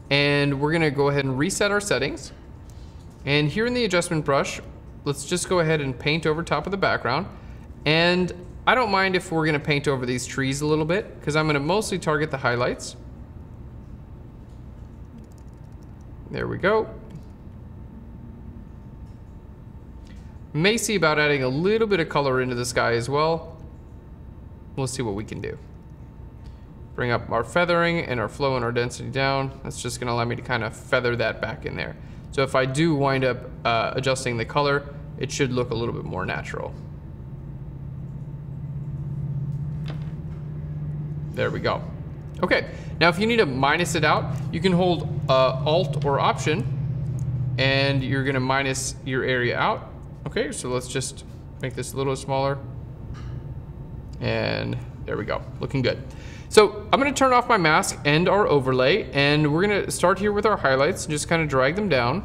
and we're gonna go ahead and reset our settings. And here in the adjustment brush, let's just go ahead and paint over top of the background. And I don't mind if we're gonna paint over these trees a little bit, because I'm gonna mostly target the highlights. There we go. May see about adding a little bit of color into the sky as well. We'll see what we can do. Bring up our feathering and our flow and our density down. That's just gonna allow me to kind of feather that back in there. So if I do wind up adjusting the color, it should look a little bit more natural. There we go. Okay, now if you need to minus it out, you can hold Alt or Option, and you're gonna minus your area out. Okay, so let's just make this a little smaller. And there we go, looking good. So I'm gonna turn off my mask and our overlay, and we're gonna start here with our highlights and just kind of drag them down.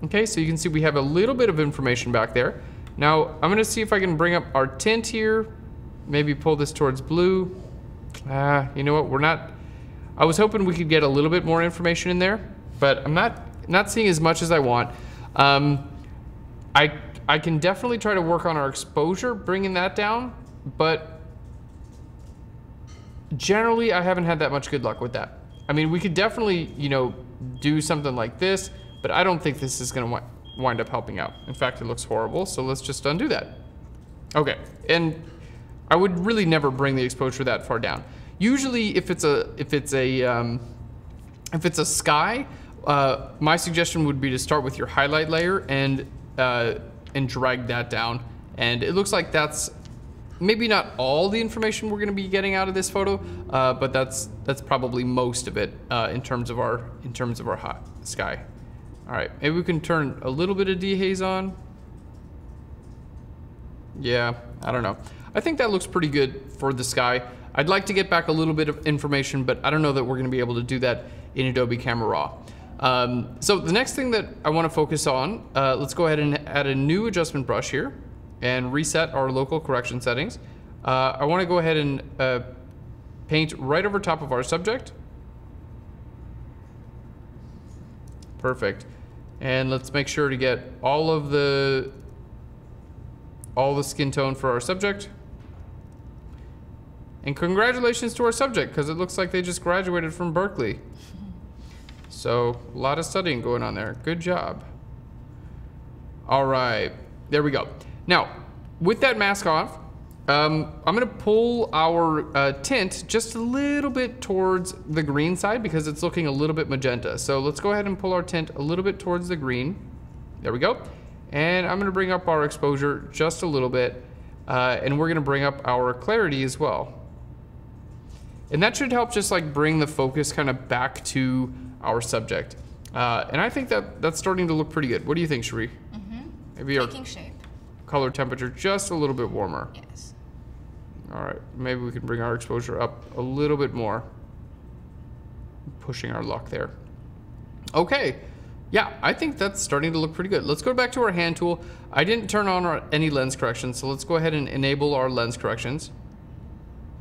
Okay, so you can see we have a little bit of information back there. Now I'm gonna see if I can bring up our tint here, maybe pull this towards blue. You know what, I was hoping we could get a little bit more information in there, but I'm not seeing as much as I want. I can definitely try to work on our exposure, bringing that down, but generally I haven't had that much good luck with that. I mean, we could definitely, you know, do something like this, but I don't think this is gonna wind up helping out. In fact, it looks horrible, so let's just undo that. Okay, and I would really never bring the exposure that far down. Usually, if it's a sky, my suggestion would be to start with your highlight layer and drag that down. And it looks like that's maybe not all the information we're going to be getting out of this photo, but that's probably most of it in terms of our hot sky. All right, maybe we can turn a little bit of dehaze on. Yeah, I don't know. I think that looks pretty good for the sky. I'd like to get back a little bit of information, but I don't know that we're gonna be able to do that in Adobe Camera Raw. So the next thing that I want to focus on, let's go ahead and add a new adjustment brush here and reset our local correction settings. I want to go ahead and paint right over top of our subject. Perfect. And let's make sure to get all the skin tone for our subject. And congratulations to our subject, because it looks like they just graduated from Berkeley. So a lot of studying going on there. Good job. All right, there we go. Now, with that mask off, I'm gonna pull our tint just a little bit towards the green side because it's looking a little bit magenta. So let's go ahead and pull our tint a little bit towards the green. There we go. And I'm gonna bring up our exposure just a little bit, and we're gonna bring up our clarity as well. And that should help just like bring the focus kind of back to our subject. And I think that's starting to look pretty good. What do you think, Cherie? Maybe Taking shape. Color temperature just a little bit warmer. Yes. All right, maybe we can bring our exposure up a little bit more. Pushing our luck there. Okay, yeah, I think that's starting to look pretty good. Let's go back to our hand tool. I didn't turn on any lens corrections, so let's go ahead and enable our lens corrections.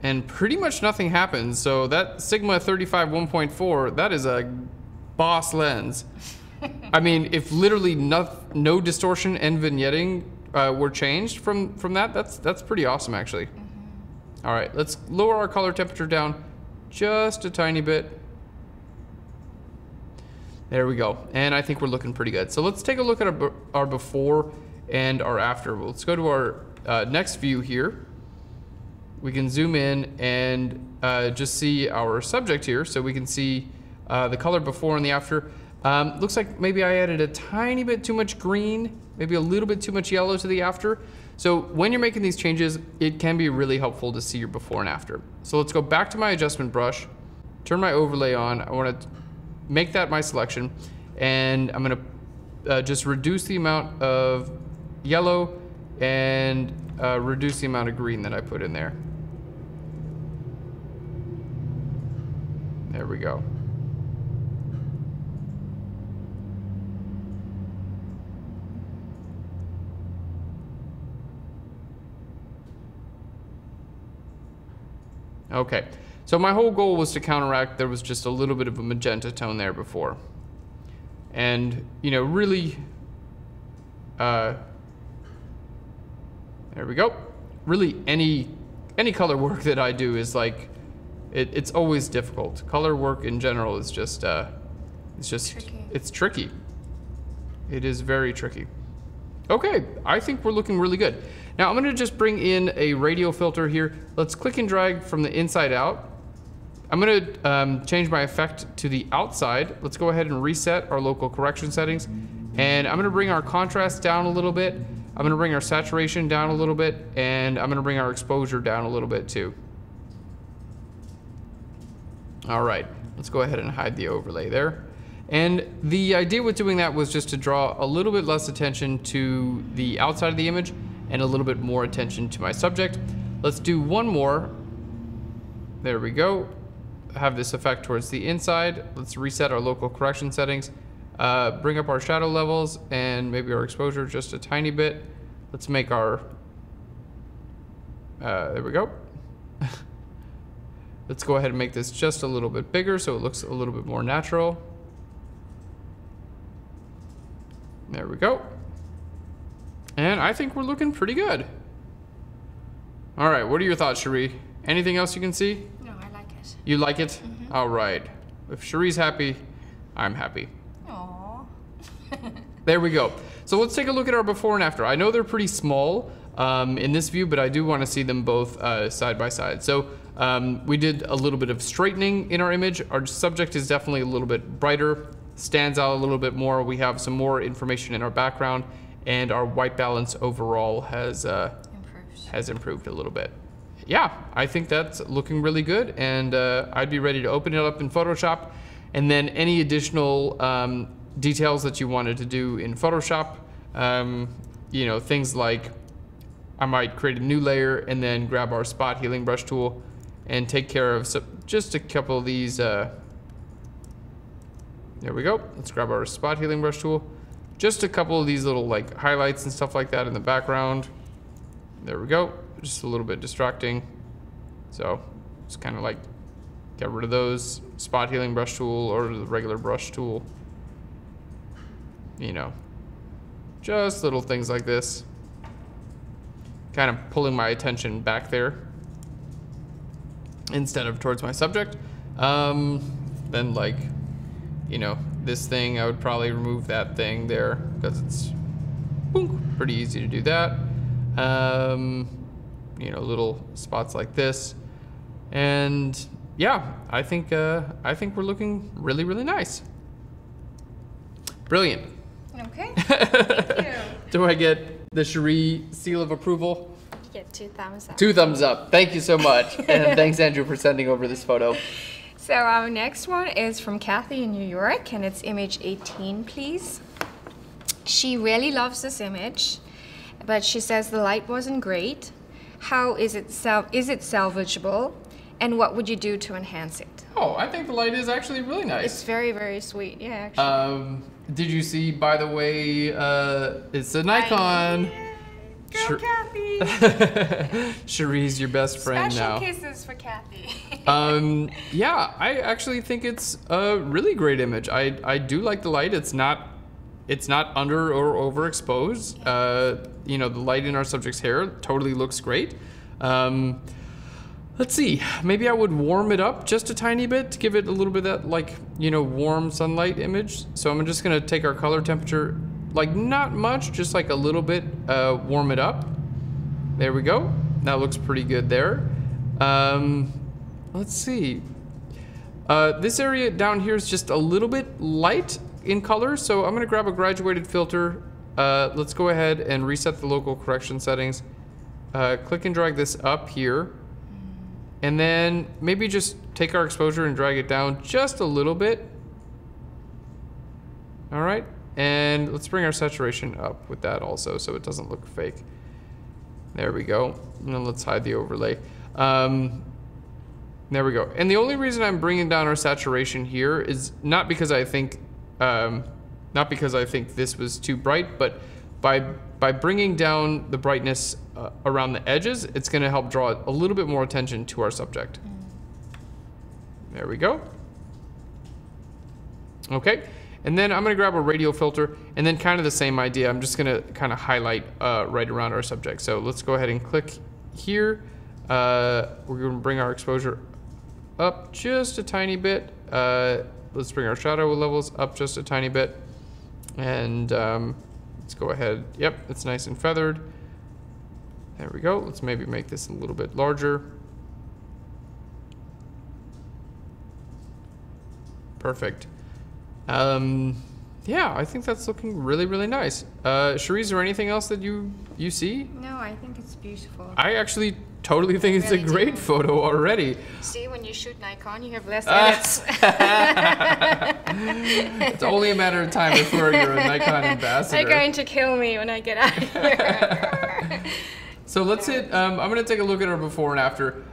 And pretty much nothing happens. So that Sigma 35 1.4, that is a boss lens. I mean, if literally no distortion and vignetting were changed from that, that's pretty awesome actually. All right, let's lower our color temperature down just a tiny bit. There we go. And I think we're looking pretty good. So let's take a look at our before and our after. Let's go to our next view here. We can zoom in and just see our subject here. So we can see the color before and the after. Looks like maybe I added a tiny bit too much green, maybe a little bit too much yellow to the after. So when you're making these changes, it can be really helpful to see your before and after. So let's go back to my adjustment brush, turn my overlay on. I want to make that my selection, and I'm going to just reduce the amount of yellow and reduce the amount of green that I put in there. There we go. Okay, so my whole goal was to counteract there was just a little bit of a magenta tone there before. And, you know, really, there we go. Really, any color work that I do is like, it's always difficult. Color work in general is just tricky. It's tricky. It is very tricky. Okay, I think we're looking really good. Now I'm gonna just bring in a radial filter here. Let's click and drag from the inside out. I'm gonna change my effect to the outside. Let's go ahead and reset our local correction settings. And I'm gonna bring our contrast down a little bit. I'm gonna bring our saturation down a little bit, and I'm gonna bring our exposure down a little bit too. All right, let's go ahead and hide the overlay there. And the idea with doing that was just to draw a little bit less attention to the outside of the image and a little bit more attention to my subject. Let's do one more. There we go. Have this effect towards the inside. Let's reset our local correction settings. Bring up our shadow levels and maybe our exposure just a tiny bit. Let's make our, there we go. Let's go ahead and make this just a little bit bigger so it looks a little bit more natural. There we go. And I think we're looking pretty good. All right, what are your thoughts, Cherie? Anything else you can see? No, I like it. You like it? All right. If Cherie's happy, I'm happy. Aww. There we go. So let's take a look at our before and after. I know they're pretty small in this view, but I do want to see them both side by side. So we did a little bit of straightening in our image. Our subject is definitely a little bit brighter, stands out a little bit more. We have some more information in our background, and our white balance overall has improved a little bit. Yeah, I think that's looking really good, and I'd be ready to open it up in Photoshop, and then any additional details that you wanted to do in Photoshop, you know, things like I might create a new layer and then grab our spot healing brush tool and take care of just a couple of these There we go. Let's grab our spot healing brush tool. Just a couple of these little like highlights and stuff like that in the background. There we go. Just a little bit distracting. So just kind of like get rid of those. Spot healing brush tool or the regular brush tool. You know, just little things like this. Kind of pulling my attention back there instead of towards my subject. Then like, you know, this thing, I would probably remove that thing there because it's pretty easy to do that. You know, little spots like this. And yeah, I think we're looking really, really nice. Brilliant. Okay, thank you. Do I get the Cherie seal of approval? You get 2 thumbs up. 2 thumbs up. Thank you so much. And thanks, Andrew, for sending over this photo. So our next one is from Kathy in New York, and it's image 18, please. She really loves this image, but she says the light wasn't great. How is it salvageable? And what would you do to enhance it? Oh, I think the light is actually really nice. It's very, very sweet. Yeah, actually. Did you see, by the way, it's a Nikon. Go, Kathy. Cherie's your best friend now. Special kisses for Kathy. Yeah, I actually think it's a really great image. I do like the light. It's not under or overexposed. You know, the light in our subject's hair totally looks great. Let's see, maybe I would warm it up just a tiny bit to give it a little bit of that, like, you know, warm sunlight image. So I'm just gonna take our color temperature, like not much, just like a little bit, warm it up. There we go. That looks pretty good there. Let's see. This area down here is just a little bit light in color, so I'm gonna grab a graduated filter. Let's go ahead and reset the local correction settings. Click and drag this up here. And then maybe just take our exposure and drag it down just a little bit. All right, and let's bring our saturation up with that also so it doesn't look fake. There we go. And then let's hide the overlay. There we go. And the only reason I'm bringing down our saturation here is not because I think this was too bright, but by bringing down the brightness around the edges, it's going to help draw a little bit more attention to our subject. There we go. Okay, and then I'm going to grab a radial filter, and then kind of the same idea. I'm just going to kind of highlight right around our subject. So let's go ahead and click here. We're going to bring our exposure up just a tiny bit. Let's bring our shadow levels up just a tiny bit. And let's go ahead. Yep, it's nice and feathered. There we go. Let's maybe make this a little bit larger. Perfect. Yeah, I think that's looking really, really nice. Cherie, is there anything else that you see? No, I think it's beautiful. I actually totally think it's a great photo already. See, when you shoot Nikon, you have less edits. It's only a matter of time before you're a Nikon ambassador. They're going to kill me when I get out of here. So let's hit, I'm gonna take a look at our before and after.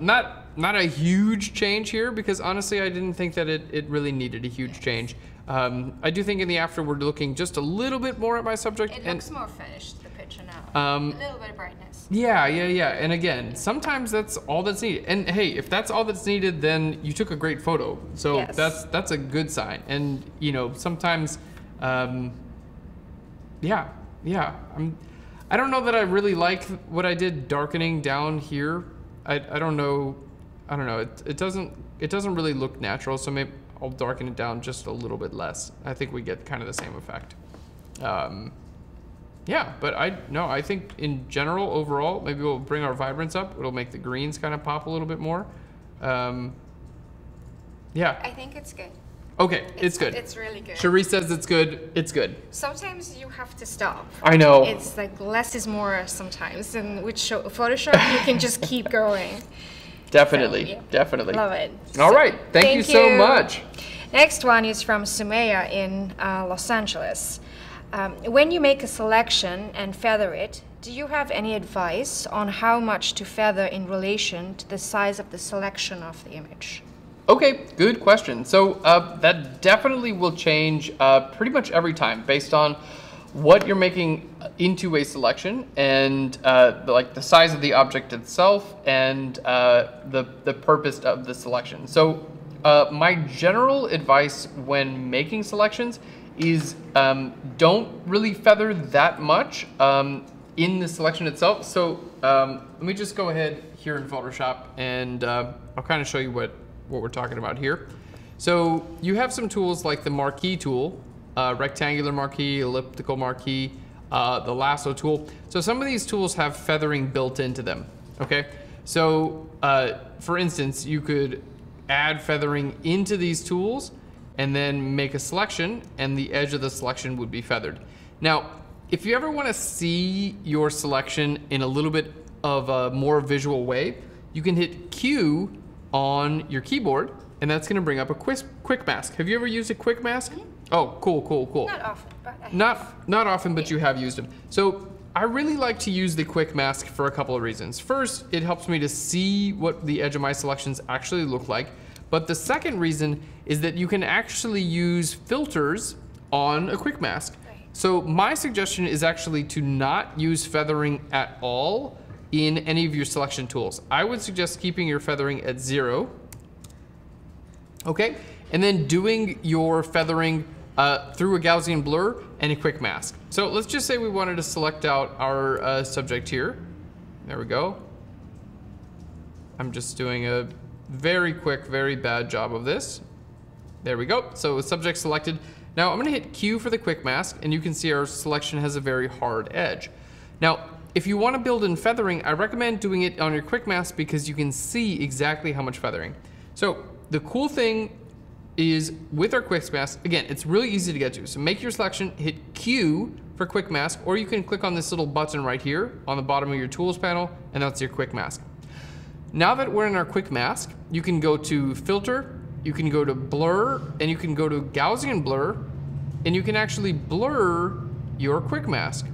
Not a huge change here, because honestly I didn't think that it really needed a huge change. I do think in the after we're looking just a little bit more at my subject. It looks more finished, the picture now. A little bit of brightness. Yeah. And again, sometimes that's all that's needed. And hey, if that's all that's needed, then you took a great photo. So yes, that's a good sign. And you know, sometimes, I don't know that I really like what I did darkening down here. I don't know. It doesn't really look natural. So maybe I'll darken it down just a little bit less. I think we get kind of the same effect. Yeah, but I think in general, overall, maybe we'll bring our vibrance up. It'll make the greens kind of pop a little bit more. Yeah. I think it's good. Okay, it's good. It's really good. Cherie says it's good. It's good. Sometimes you have to stop. I know. It's like less is more sometimes, and with Photoshop you can just keep going. Definitely, so, yeah. Definitely. Love it. All right, thank you so much. Next one is from Sumaya in Los Angeles. When you make a selection and feather it, do you have any advice on how much to feather in relation to the size of the selection of the image? Okay, good question. So that definitely will change pretty much every time based on what you're making into a selection and like the size of the object itself and the purpose of the selection. So my general advice when making selections is don't really feather that much in the selection itself. So let me just go ahead here in Photoshop and I'll kind of show you what we're talking about here. So you have some tools like the marquee tool, rectangular marquee, elliptical marquee, the lasso tool. So some of these tools have feathering built into them, okay? So for instance, you could add feathering into these tools and then make a selection and the edge of the selection would be feathered. Now, if you ever want to see your selection in a little bit of a more visual way, you can hit Q on your keyboard and that's going to bring up a quick mask. Have you ever used a quick mask? Mm-hmm. Oh, cool. Not often, but not often, but you have used them. So I really like to use the quick mask for a couple of reasons. First, it helps me to see what the edge of my selections actually look like. But the second reason is that you can actually use filters on a quick mask. Right. So my suggestion is actually to not use feathering at all in any of your selection tools. I would suggest keeping your feathering at 0. Okay, and then doing your feathering through a Gaussian blur and a quick mask. So let's just say we wanted to select out our subject here. There we go. I'm just doing a very quick, very bad job of this. There we go. So subject selected. Now I'm gonna hit Q for the quick mask and you can see our selection has a very hard edge. Now, if you want to build in feathering, I recommend doing it on your quick mask because you can see exactly how much feathering. So the cool thing is with our quick mask, again, it's really easy to get to. So make your selection, hit Q for quick mask, or you can click on this little button right here on the bottom of your tools panel, and that's your quick mask. Now that we're in our quick mask, you can go to filter, you can go to blur, and you can go to Gaussian blur, and you can actually blur your quick mask,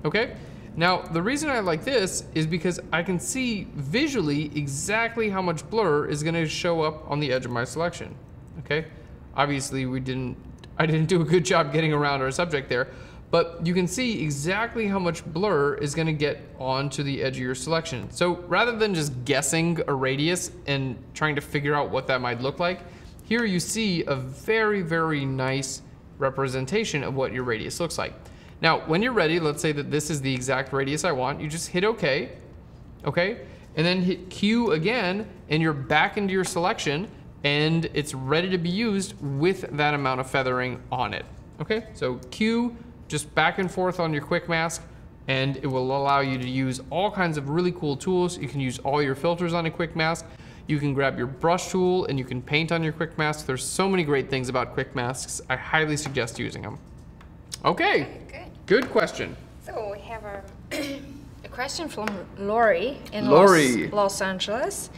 okay? Now, the reason I like this is because I can see visually exactly how much blur is gonna show up on the edge of my selection, okay? Obviously, I didn't do a good job getting around our subject there, but you can see exactly how much blur is gonna get onto the edge of your selection. So rather than just guessing a radius and trying to figure out what that might look like, here you see a very, very nice representation of what your radius looks like. Now, when you're ready, let's say that this is the exact radius I want, you just hit OK, okay? And then hit Q again, and you're back into your selection, and it's ready to be used with that amount of feathering on it, okay? So Q, just back and forth on your quick mask, and it will allow you to use all kinds of really cool tools. You can use all your filters on a quick mask. You can grab your brush tool, and you can paint on your quick mask. There's so many great things about quick masks. I highly suggest using them. Okay. Good question. So we have a question from Lori in Los Angeles.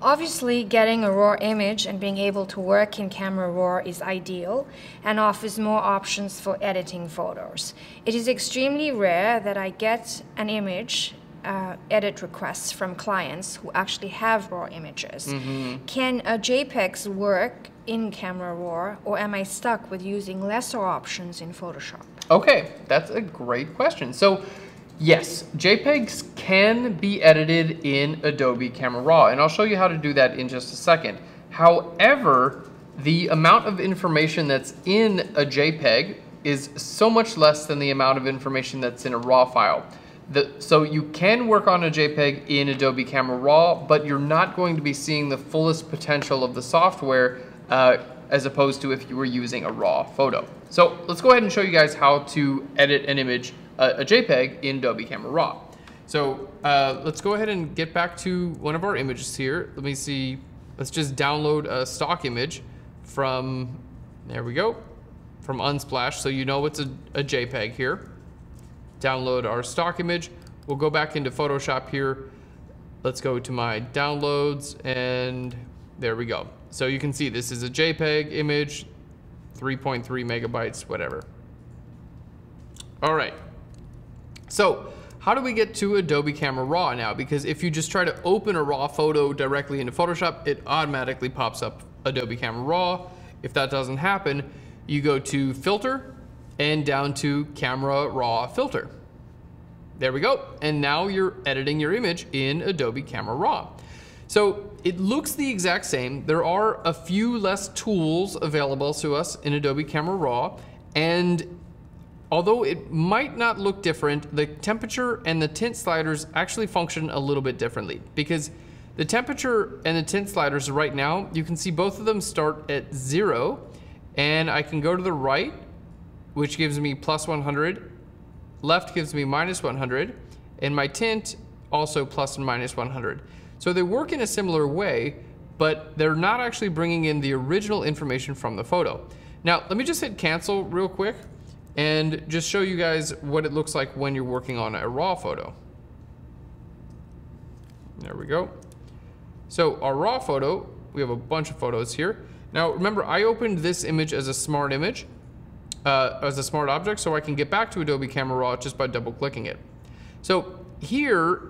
Obviously, getting a raw image and being able to work in Camera Raw is ideal and offers more options for editing photos. It is extremely rare that I get an image edit requests from clients who actually have raw images. Mm-hmm. Can JPEGs work in Camera Raw, or am I stuck with using lesser options in Photoshop? Okay, that's a great question. So yes, JPEGs can be edited in Adobe Camera Raw, and I'll show you how to do that in just a second. However, the amount of information that's in a JPEG is so much less than the amount of information that's in a RAW file. So you can work on a JPEG in Adobe Camera Raw, but you're not going to be seeing the fullest potential of the software as opposed to if you were using a RAW photo. So let's go ahead and show you guys how to edit an image, a JPEG in Adobe Camera Raw. So let's go ahead and get back to one of our images here. Let me see, let's just download a stock image from, there we go, from Unsplash, so you know it's a JPEG here. Download our stock image. We'll go back into Photoshop here. Let's go to my downloads, and there we go. So you can see this is a JPEG image, 3.3 megabytes, whatever. All right. So how do we get to Adobe Camera Raw now? Because if you just try to open a RAW photo directly into Photoshop, it automatically pops up Adobe Camera Raw. If that doesn't happen, you go to Filter and down to Camera Raw Filter. There we go. And now you're editing your image in Adobe Camera Raw. So it looks the exact same. There are a few less tools available to us in Adobe Camera Raw, and although it might not look different, the temperature and the tint sliders actually function a little bit differently, because the temperature and the tint sliders right now, you can see both of them start at 0, and I can go to the right, which gives me plus 100, left gives me minus 100, and my tint also plus and minus 100. So they work in a similar way, but they're not actually bringing in the original information from the photo. Now, let me just hit cancel real quick and just show you guys what it looks like when you're working on a raw photo. There we go. So our raw photo, we have a bunch of photos here. Now remember, I opened this image as a smart image, as a smart object, so I can get back to Adobe Camera Raw just by double clicking it. So here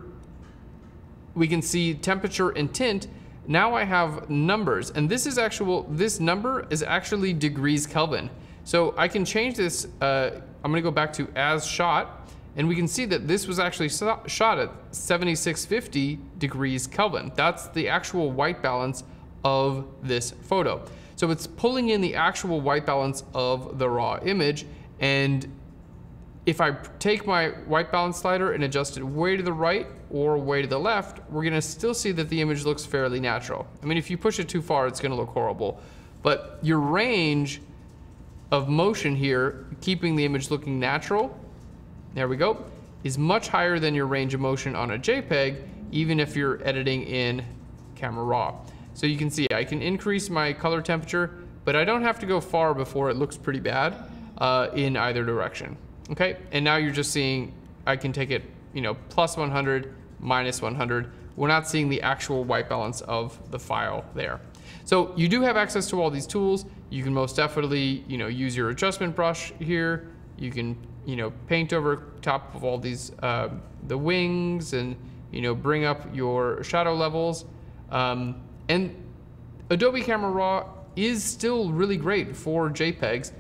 we can see temperature and tint. Now I have numbers, and this number is actually degrees Kelvin. So I can change this, I'm gonna go back to as shot, and we can see that this was actually shot at 7650 degrees Kelvin. That's the actual white balance of this photo. So it's pulling in the actual white balance of the raw image, and if I take my white balance slider and adjust it way to the right or way to the left, we're gonna still see that the image looks fairly natural. I mean, if you push it too far, it's gonna look horrible. But your range of motion here, keeping the image looking natural, there we go, is much higher than your range of motion on a JPEG, even if you're editing in Camera Raw. So you can see I can increase my color temperature, but I don't have to go far before it looks pretty bad in either direction. Okay, and now you're just seeing, I can take it, you know, plus 100, minus 100. We're not seeing the actual white balance of the file there. So you do have access to all these tools. You can most definitely, you know, use your adjustment brush here. You can, you know, paint over top of all these, the wings, and, you know, bring up your shadow levels. And Adobe Camera Raw is still really great for JPEGs.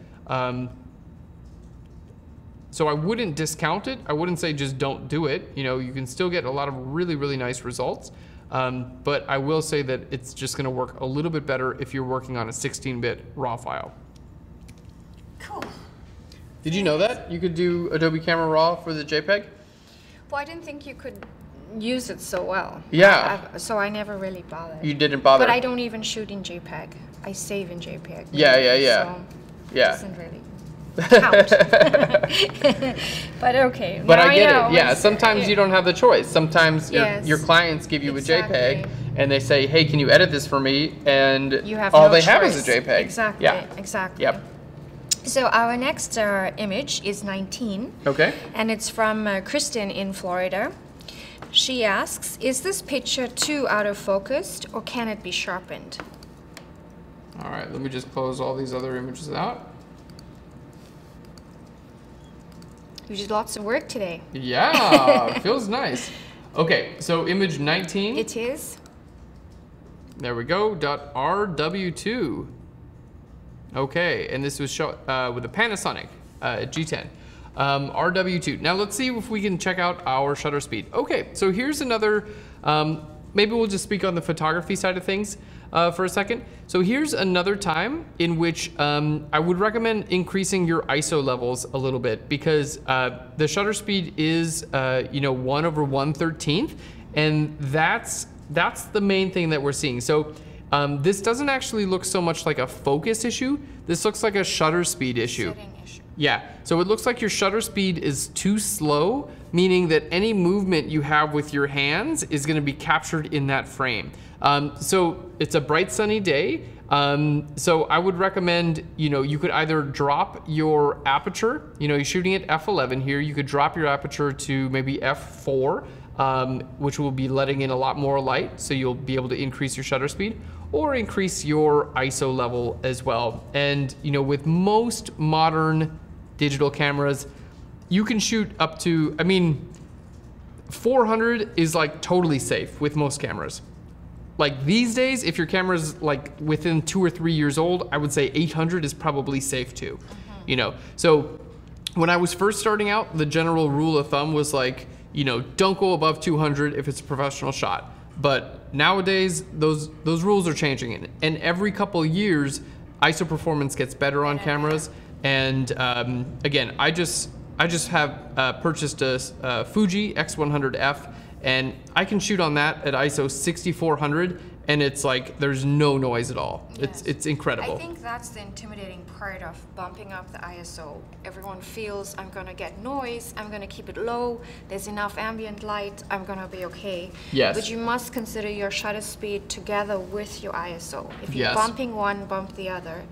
So I wouldn't discount it. I wouldn't say just don't do it. You know, you can still get a lot of really, really nice results. But I will say that it's just gonna work a little bit better if you're working on a 16-bit RAW file. Cool. Did you know that? You could do Adobe Camera Raw for the JPEG? Well, I didn't think you could use it so well. Yeah. So I never really bothered. You didn't bother? But I don't even shoot in JPEG. I save in JPEG. Yeah. So yeah. It doesn't really count. But okay. But I get it. Yeah. Sometimes you don't have the choice. Sometimes your clients give you a JPEG and they say, "Hey, can you edit this for me?" And you have all no they choice. have is a JPEG. Exactly. Yeah. Exactly. Yep. So our next image is 19. Okay. And it's from Kristen in Florida. She asks, "Is this picture too out of focus, or can it be sharpened?" All right. Let me just close all these other images out. You did lots of work today. Yeah, feels nice. Okay, so image 19. It is. There we go, .rw2. Okay, and this was shot with a Panasonic G10. RW2. Now let's see if we can check out our shutter speed. Okay, so here's another, maybe we'll just speak on the photography side of things for a second. So here's another time in which I would recommend increasing your ISO levels a little bit, because the shutter speed is 1/113th, and that's the main thing that we're seeing. So this doesn't actually look so much like a focus issue. This looks like a shutter speed issue. Setting issue. Yeah, so it looks like your shutter speed is too slow, meaning that any movement you have with your hands is gonna be captured in that frame. So it's a bright sunny day. So I would recommend, you could either drop your aperture, you're shooting at f11 here, you could drop your aperture to maybe f4, which will be letting in a lot more light, so you'll be able to increase your shutter speed, or increase your ISO level as well. And with most modern digital cameras, you can shoot up to, 400 is like totally safe with most cameras. Like these days, if your camera's like within 2 or 3 years old, I would say 800 is probably safe too. You know, so when I was first starting out, the general rule of thumb was like, you know, don't go above 200 if it's a professional shot. But nowadays, those rules are changing, and every couple of years, ISO performance gets better on cameras. And again, I just have purchased a Fuji X100F, and I can shoot on that at ISO 6400, and it's like there's no noise at all. Yes. It's incredible. I think that's the intimidating part of bumping up the ISO. Everyone feels I'm gonna get noise, I'm gonna keep it low, there's enough ambient light, I'm gonna be okay. Yes. But you must consider your shutter speed together with your ISO. If you're Yes. bumping one, bump the other.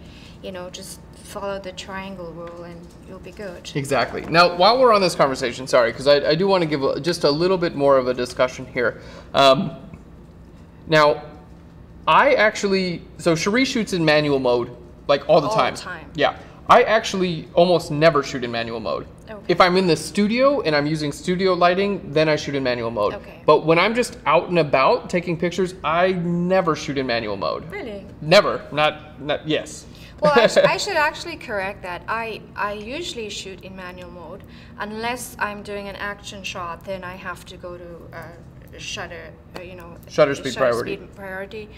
You know, just follow the triangle rule and you'll be good. Exactly. Now, while we're on this conversation, sorry, because I do want to give just a little bit more of a discussion here. Now, I actually, so Cherie shoots in manual mode, like all the time. Yeah. I actually almost never shoot in manual mode. Okay. If I'm in the studio and I'm using studio lighting, then I shoot in manual mode. Okay. But when I'm just out and about taking pictures, I never shoot in manual mode. Really? Never. Not yes. Well, I should actually correct that. I usually shoot in manual mode. Unless I'm doing an action shot, then I have to go to shutter, Shutter speed priority.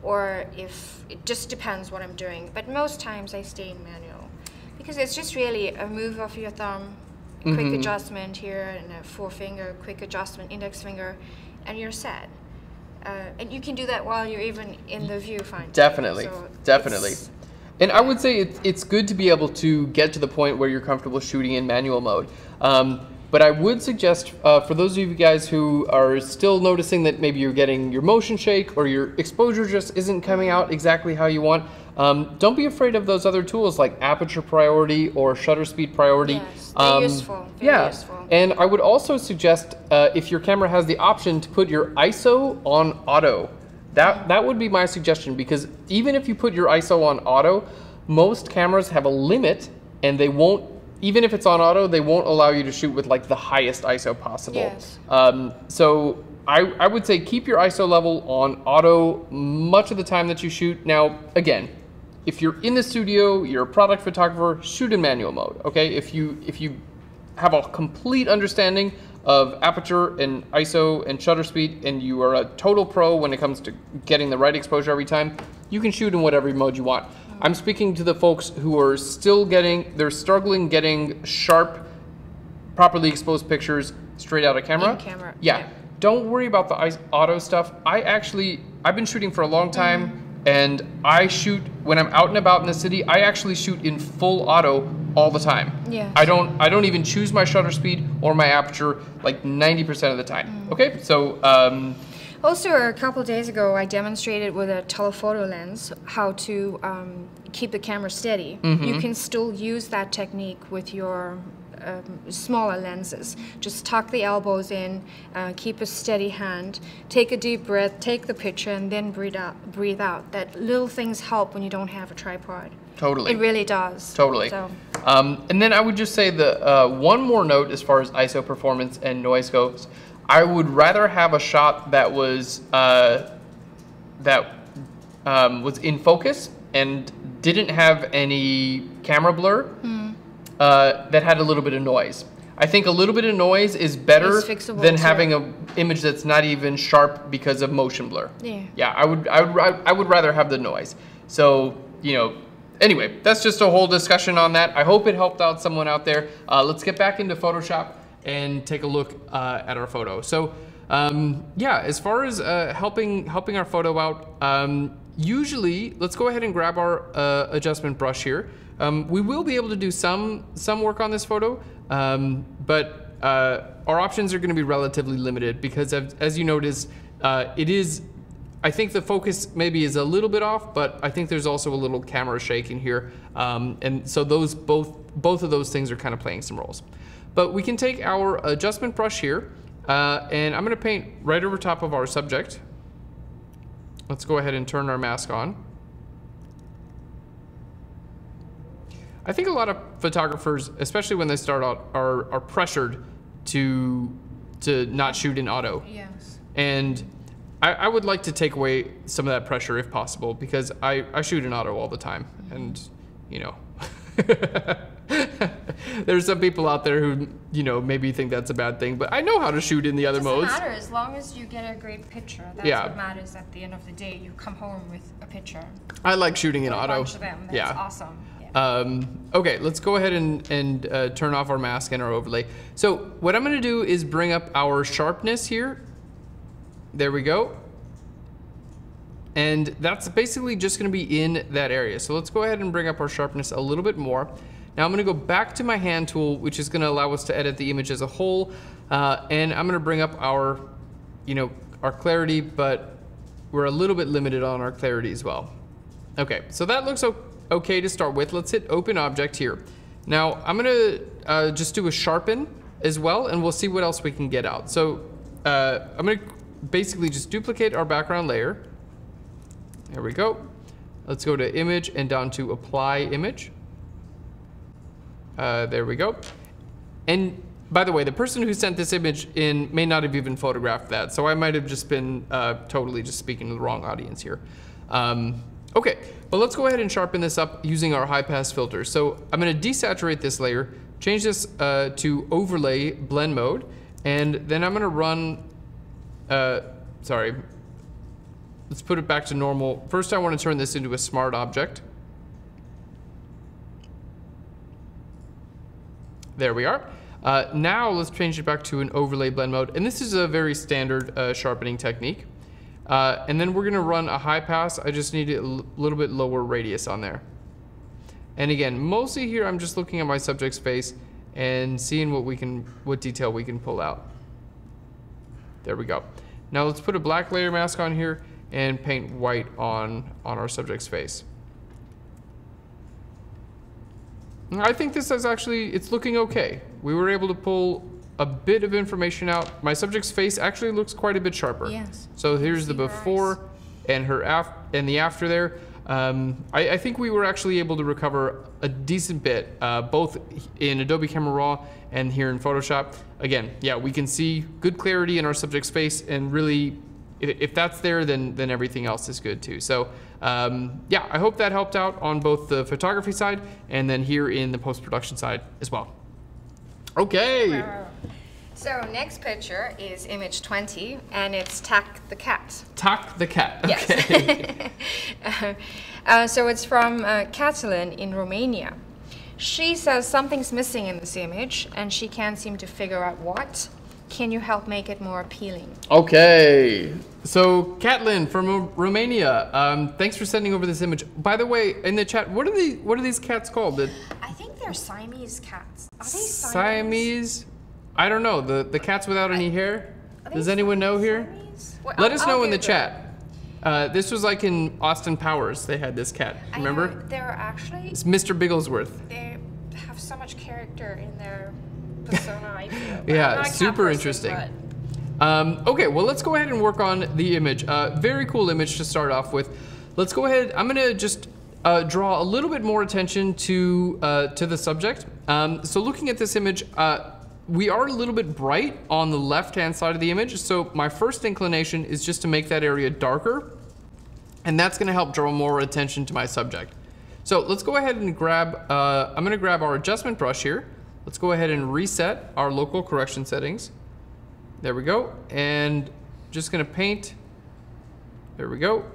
Or if, it just depends what I'm doing. But most times I stay in manual. Because it's just really a move of your thumb, quick adjustment here, and a forefinger, quick adjustment, index finger, and you're set. And you can do that while you're even in the viewfinder. Definitely, So definitely. And I would say it's good to be able to get to the point where you're comfortable shooting in manual mode. But I would suggest for those of you guys who are still noticing that maybe you're getting your motion shake or your exposure just isn't coming out exactly how you want, don't be afraid of those other tools like aperture priority or shutter speed priority. Yes, they're useful. Very useful. And I would also suggest if your camera has the option to put your ISO on auto. That would be my suggestion, because even if you put your ISO on auto, most cameras have a limit, and they won't, even if it's on auto, they won't allow you to shoot with like the highest ISO possible. Yes. So I would say keep your ISO level on auto much of the time that you shoot. Now, again, if you're in the studio, you're a product photographer, shoot in manual mode, okay? If you have a complete understanding of aperture and ISO and shutter speed, and you are a total pro when it comes to getting the right exposure every time, you can shoot in whatever mode you want. I'm speaking to the folks who are still they're struggling getting sharp, properly exposed pictures straight out of camera. In camera. Yeah. Don't worry about the auto stuff. I've been shooting for a long time, and I shoot, when I'm out and about in the city, I actually shoot in full auto all the time. Yes. I don't even choose my shutter speed or my aperture like 90% of the time. Okay, so also, a couple of days ago, I demonstrated with a telephoto lens how to keep the camera steady. You can still use that technique with your smaller lenses. Just tuck the elbows in, keep a steady hand, take a deep breath, take the picture, and then breathe out. That little things help when you don't have a tripod. Totally. It really does. Totally. So. And then I would just say one more note as far as ISO performance and noise goes. I would rather have a shot that was in focus and didn't have any camera blur, that had a little bit of noise. I think a little bit of noise is better than having an image that's not even sharp because of motion blur. Yeah, I would rather have the noise. So, anyway, that's just a whole discussion on that. I hope it helped out someone out there. Let's get back into Photoshop and take a look at our photo. So, yeah, as far as helping our photo out, usually, let's go ahead and grab our adjustment brush here. We will be able to do some work on this photo, but our options are going to be relatively limited because, as you notice, I think the focus maybe is a little bit off, but I think there's also a little camera shaking here, and so both of those things are kind of playing some roles. But we can take our adjustment brush here, and I'm going to paint right over top of our subject. Let's go ahead and turn our mask on. I think a lot of photographers, especially when they start out, are pressured to not shoot in auto. Yes. And I would like to take away some of that pressure if possible, because I shoot in auto all the time, and you know, there's some people out there who, you know, maybe think that's a bad thing, but I know how to shoot in the other modes. It doesn't matter as long as you get a great picture. That's what matters at the end of the day. You come home with a picture. I like shooting in auto. A bunch of them. That's awesome. Okay, let's go ahead and turn off our mask and our overlay. So what I'm gonna do is bring up our sharpness here. There we go. And that's basically just gonna be in that area. So let's go ahead and bring up our sharpness a little bit more. Now I'm gonna go back to my hand tool, which is gonna allow us to edit the image as a whole. And I'm gonna bring up our, you know, our clarity, but we're a little bit limited on our clarity as well. Okay, so that looks okay to start with. Let's hit open object here. Now I'm gonna just do a sharpen as well, and we'll see what else we can get out. So I'm gonna basically just duplicate our background layer. There we go. Let's go to image and down to apply image. There we go. And by the way, the person who sent this image in may not have even photographed that, so I might have just been totally just speaking to the wrong audience here. Okay, but let's go ahead and sharpen this up using our high pass filter. So I'm gonna desaturate this layer, change this to overlay blend mode, and then I'm gonna run, sorry, let's put it back to normal. First I wanna turn this into a smart object. There we are. Now let's change it back to an overlay blend mode, and this is a very standard sharpening technique. And then we're gonna run a high pass. I just need a little bit lower radius on there. And again, mostly here I'm just looking at my subject's face and seeing what detail we can pull out. There we go. Now let's put a black layer mask on here and paint white on our subject's face. I think this is actually, it's looking okay. We were able to pull a bit of information out. My subject's face actually looks quite a bit sharper. Yes. So here's the before and and the after there. I think we were actually able to recover a decent bit, both in Adobe Camera Raw and here in Photoshop. Again, yeah, we can see good clarity in our subject's face, and really, if that's there, then everything else is good too. So yeah, I hope that helped out on both the photography side and then here in the post-production side as well. Okay. So next picture is image 20, and it's Tak the cat. Tak the cat. Okay. Yes. So it's from Catalin in Romania. She says something's missing in this image, and she can't seem to figure out what. Can you help make it more appealing? Okay. So Catalin from Romania, thanks for sending over this image. By the way, in the chat, what are these cats called? I think they're Siamese cats. Are they Siamese? I don't know. The cats without any hair? Does anyone know here? Well, Let us know in the chat. This was like in Austin Powers. They had this cat. Remember? They're actually... It's Mr. Bigglesworth. They have so much character in their persona, I feel. Yeah, super interesting. Okay, well, let's go ahead and work on the image. Very cool image to start off with. Let's go ahead. I'm going to just draw a little bit more attention to the subject. So looking at this image, we are a little bit bright on the left-hand side of the image. So my first inclination is just to make that area darker, and that's going to help draw more attention to my subject. So let's go ahead and grab, I'm going to grab our adjustment brush here. Let's go ahead and reset our local correction settings. There we go. And just going to paint. There we go.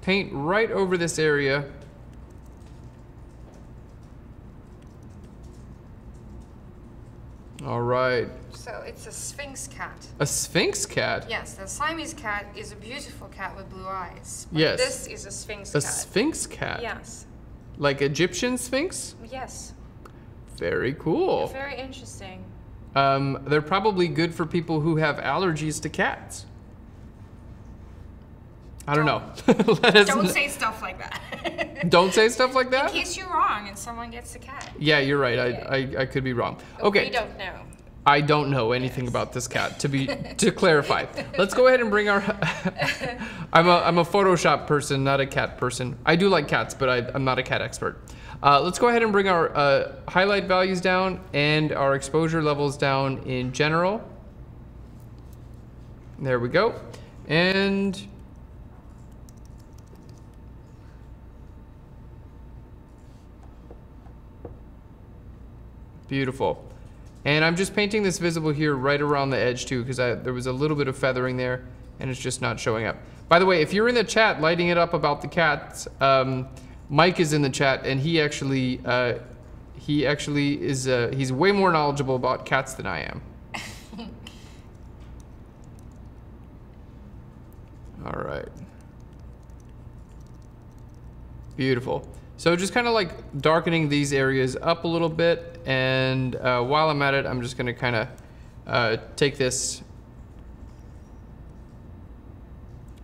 Paint right over this area. All right. So it's a Sphinx cat. A Sphinx cat? Yes, the Siamese cat is a beautiful cat with blue eyes. But yes. This is a Sphinx cat. A Sphinx cat? Yes. Like Egyptian Sphinx? Yes. Very cool. Very interesting. They're probably good for people who have allergies to cats. I don't know. Don't say stuff like that. Don't say stuff like that? In case you're wrong and someone gets a cat. Yeah, you're right. I could be wrong. Okay. We don't know. I don't know anything about this cat, to clarify. Let's go ahead and bring our... I'm a Photoshop person, not a cat person. I do like cats, but I'm not a cat expert. Let's go ahead and bring our highlight values down and our exposure levels down in general. There we go. And beautiful. And I'm just painting this visible here right around the edge too, because there was a little bit of feathering there and it's just not showing up. By the way, if you're in the chat lighting it up about the cats, Mike is in the chat and he actually is, he's way more knowledgeable about cats than I am. All right. Beautiful. So just kind of like darkening these areas up a little bit, and while I'm at it, I'm just going to kind of take this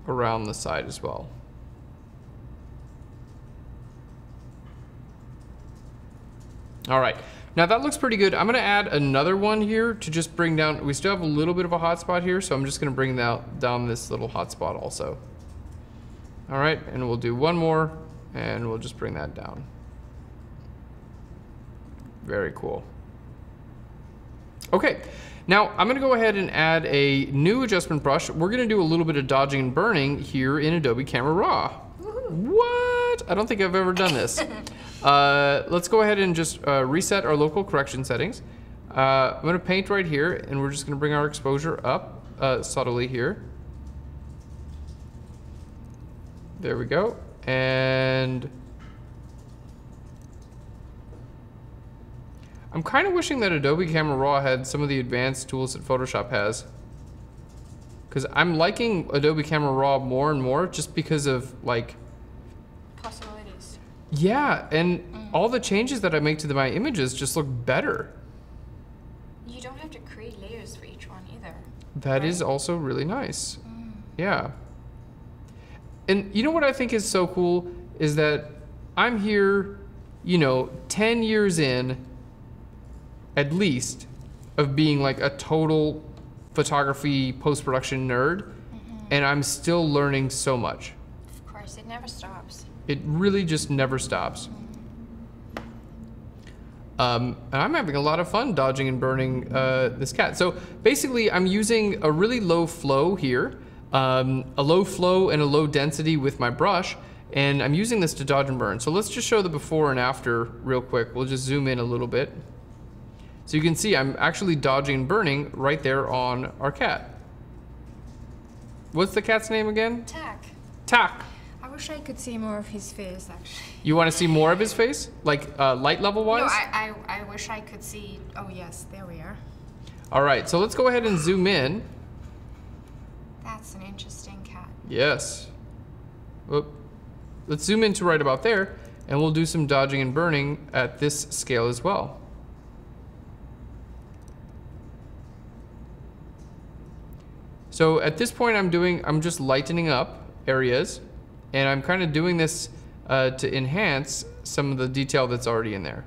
around the side as well. All right, now that looks pretty good. I'm going to add another one here to just bring down, we still have a little bit of a hot spot here, so I'm just going to bring down this little hot spot also. All right, and we'll do one more. And we'll just bring that down. Very cool. Okay, now I'm gonna go ahead and add a new adjustment brush. We're gonna do a little bit of dodging and burning here in Adobe Camera Raw. What? I don't think I've ever done this. Let's go ahead and just reset our local correction settings. I'm gonna paint right here, and we're just gonna bring our exposure up subtly here. There we go. And I'm kind of wishing that Adobe Camera Raw had some of the advanced tools that Photoshop has, because I'm liking Adobe Camera Raw more and more just because of like possibilities. Yeah, and all the changes that I make to my images just look better. You don't have to create layers for each one either. That is also really nice. Yeah. And you know what I think is so cool is that I'm here, you know, 10 years in, at least, of being like a total photography post-production nerd, and I'm still learning so much. Of course, it never stops. It really just never stops. And I'm having a lot of fun dodging and burning this cat. So basically, I'm using a really low flow here. A low flow and a low density with my brush, and I'm using this to dodge and burn. So let's just show the before and after real quick. We'll just zoom in a little bit. So you can see I'm actually dodging and burning right there on our cat. What's the cat's name again? Tack. Tack. I wish I could see more of his face, actually. You want to see more of his face? Like light level wise? No, I wish I could see, oh yes, there we are. All right, so let's go ahead and zoom in. That's an interesting cat. Yes. Whoop. Let's zoom into right about there, and we'll do some dodging and burning at this scale as well. So at this point I'm just lightening up areas, and I'm kind of doing this to enhance some of the detail that's already in there.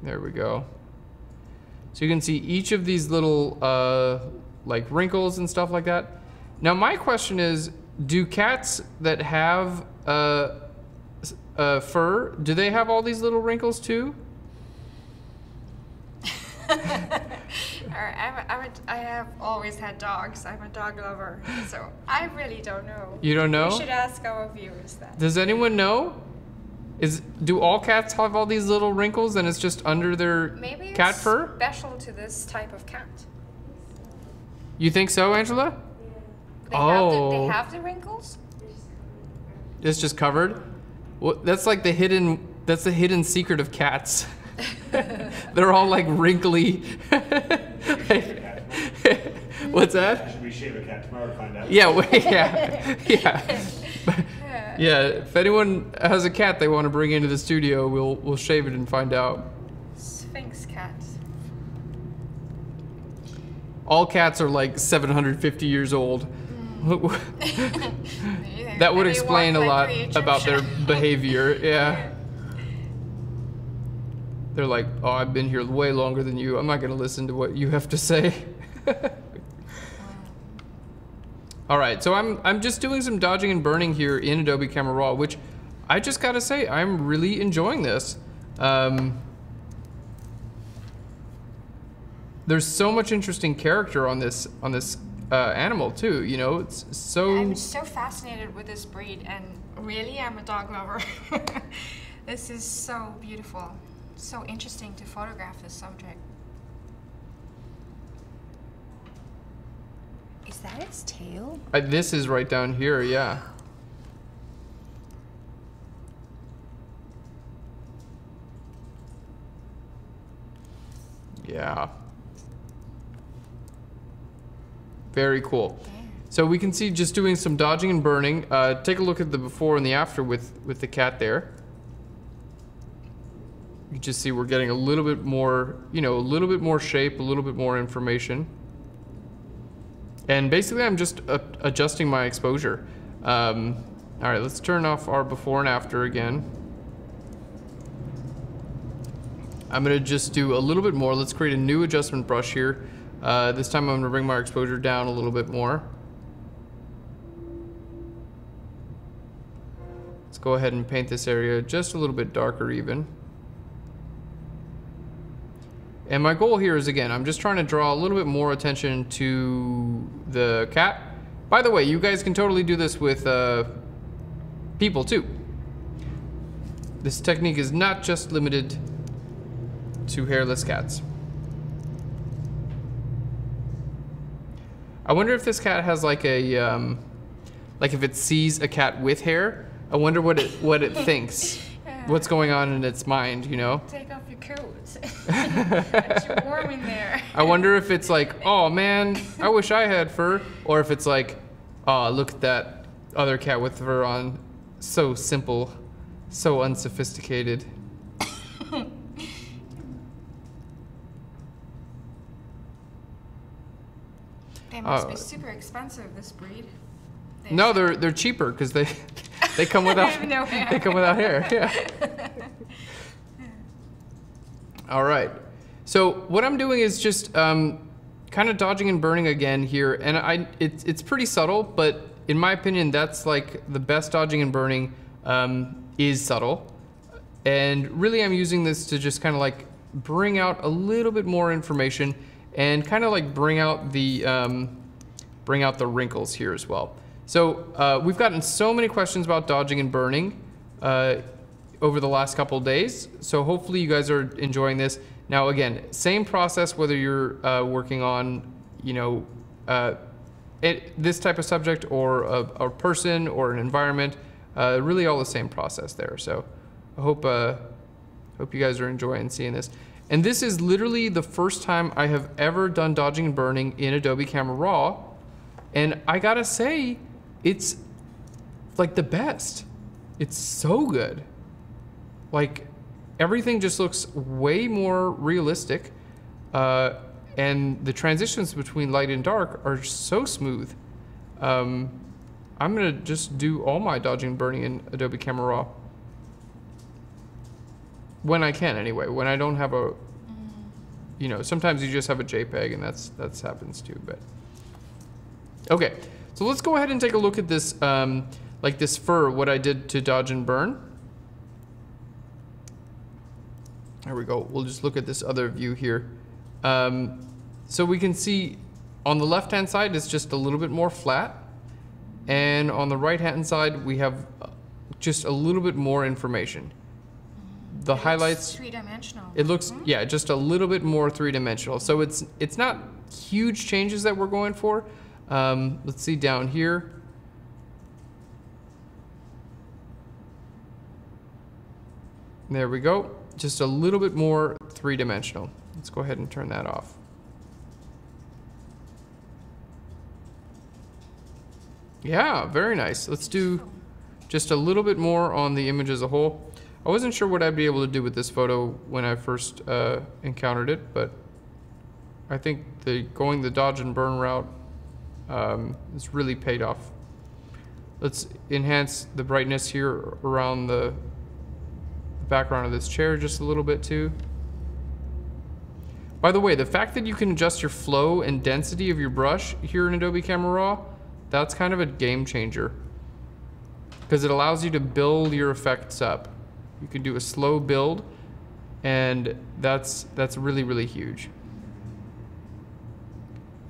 There we go. So you can see each of these little like wrinkles and stuff like that. Now my question is, do cats that have fur, do they have all these little wrinkles too? I have always had dogs. I'm a dog lover, so I really don't know. You don't know? We should ask our viewers that. Does anyone know? Do all cats have all these little wrinkles and it's just under their Maybe cat fur? Maybe it's special to this type of cat. You think so, Angela? They have the wrinkles? It's just covered? Well, that's like the hidden secret of cats. They're all like wrinkly. What's that? Should we shave a cat tomorrow to find out? Yeah, yeah. Yeah, if anyone has a cat they want to bring into the studio, we'll shave it and find out. Sphinx cats. All cats are like 750 years old. That would explain a lot about their behavior, yeah. They're like, oh, I've been here way longer than you. I'm not gonna listen to what you have to say. All right, so I'm just doing some dodging and burning here in Adobe Camera Raw, which I just gotta say, I'm really enjoying this. there's so much interesting character on this animal too. You know, it's so. I'm so fascinated with this breed, and really, I'm a dog lover. This is so beautiful, so interesting to photograph this subject. Is that its tail? This is right down here, yeah. Yeah. Very cool. So we can see just doing some dodging and burning. Take a look at the before and the after with the cat there. You just see we're getting a little bit more, you know, a little bit more shape, a little bit more information. And basically I'm just adjusting my exposure. All right, let's turn off our before and after again. I'm gonna just do a little bit more. Let's create a new adjustment brush here. This time I'm gonna bring my exposure down a little bit more. Let's go ahead and paint this area just a little bit darker even. And my goal here is, again, I'm just trying to draw a little bit more attention to the cat. By the way, you guys can totally do this with people too. This technique is not just limited to hairless cats. I wonder if this cat has like a, like if it sees a cat with hair, I wonder what it thinks. What's going on in its mind, you know? Take off your coat. It's warm in there. I wonder if it's like, oh man, I wish I had fur. Or if it's like, oh, look at that other cat with fur on. So simple, so unsophisticated. They must be super expensive, this breed. No, they're cheaper because they come without no hair. They come without hair. Yeah. All right. So what I'm doing is just kind of dodging and burning again here, and it's pretty subtle, but in my opinion, that's like the best dodging and burning is subtle. And really, I'm using this to just kind of like bring out a little bit more information and kind of like bring out the wrinkles here as well. So we've gotten so many questions about dodging and burning over the last couple of days. So hopefully you guys are enjoying this. Now again, same process whether you're working on, you know, this type of subject or a person or an environment. Really all the same process there. So I hope you guys are enjoying seeing this. And this is literally the first time I have ever done dodging and burning in Adobe Camera Raw. And I gotta say, it's like the best. It's so good. Like everything just looks way more realistic. And the transitions between light and dark are so smooth. I'm gonna just do all my dodging and burning in Adobe Camera Raw. When I can anyway, when I don't have a, you know, sometimes you just have a JPEG and that's happens too, but. Okay, so let's go ahead and take a look at this, like this fur, what I did to dodge and burn. There we go, we'll just look at this other view here. So we can see on the left-hand side, it's just a little bit more flat. And on the right-hand side, we have just a little bit more information. The highlights, three-dimensional. it looks, yeah, just a little bit more three-dimensional. So it's not huge changes that we're going for. Let's see down here. There we go. Just a little bit more three-dimensional. Let's go ahead and turn that off. Yeah, very nice. Let's do just a little bit more on the image as a whole. I wasn't sure what I'd be able to do with this photo when I first encountered it, but I think going the dodge and burn route has really paid off. Let's enhance the brightness here around the background of this chair just a little bit too. By the way, the fact that you can adjust your flow and density of your brush here in Adobe Camera Raw, that's kind of a game changer because it allows you to build your effects up. You can do a slow build, and that's really, really huge.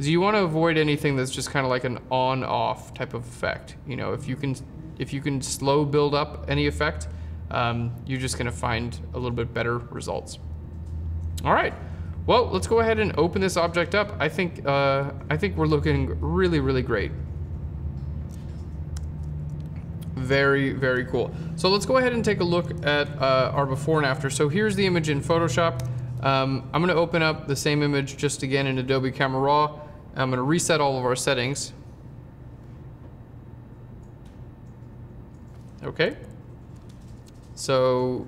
is you want to avoid anything that's just kind of like an on-off type of effect. You know, if you can slow build up any effect, you're just going to find a little bit better results. All right, well, let's go ahead and open this object up. I think we're looking really, really great. Very, very cool. So let's go ahead and take a look at our before and after. So here's the image in Photoshop. I'm going to open up the same image just again in Adobe Camera Raw. I'm going to reset all of our settings. Okay. So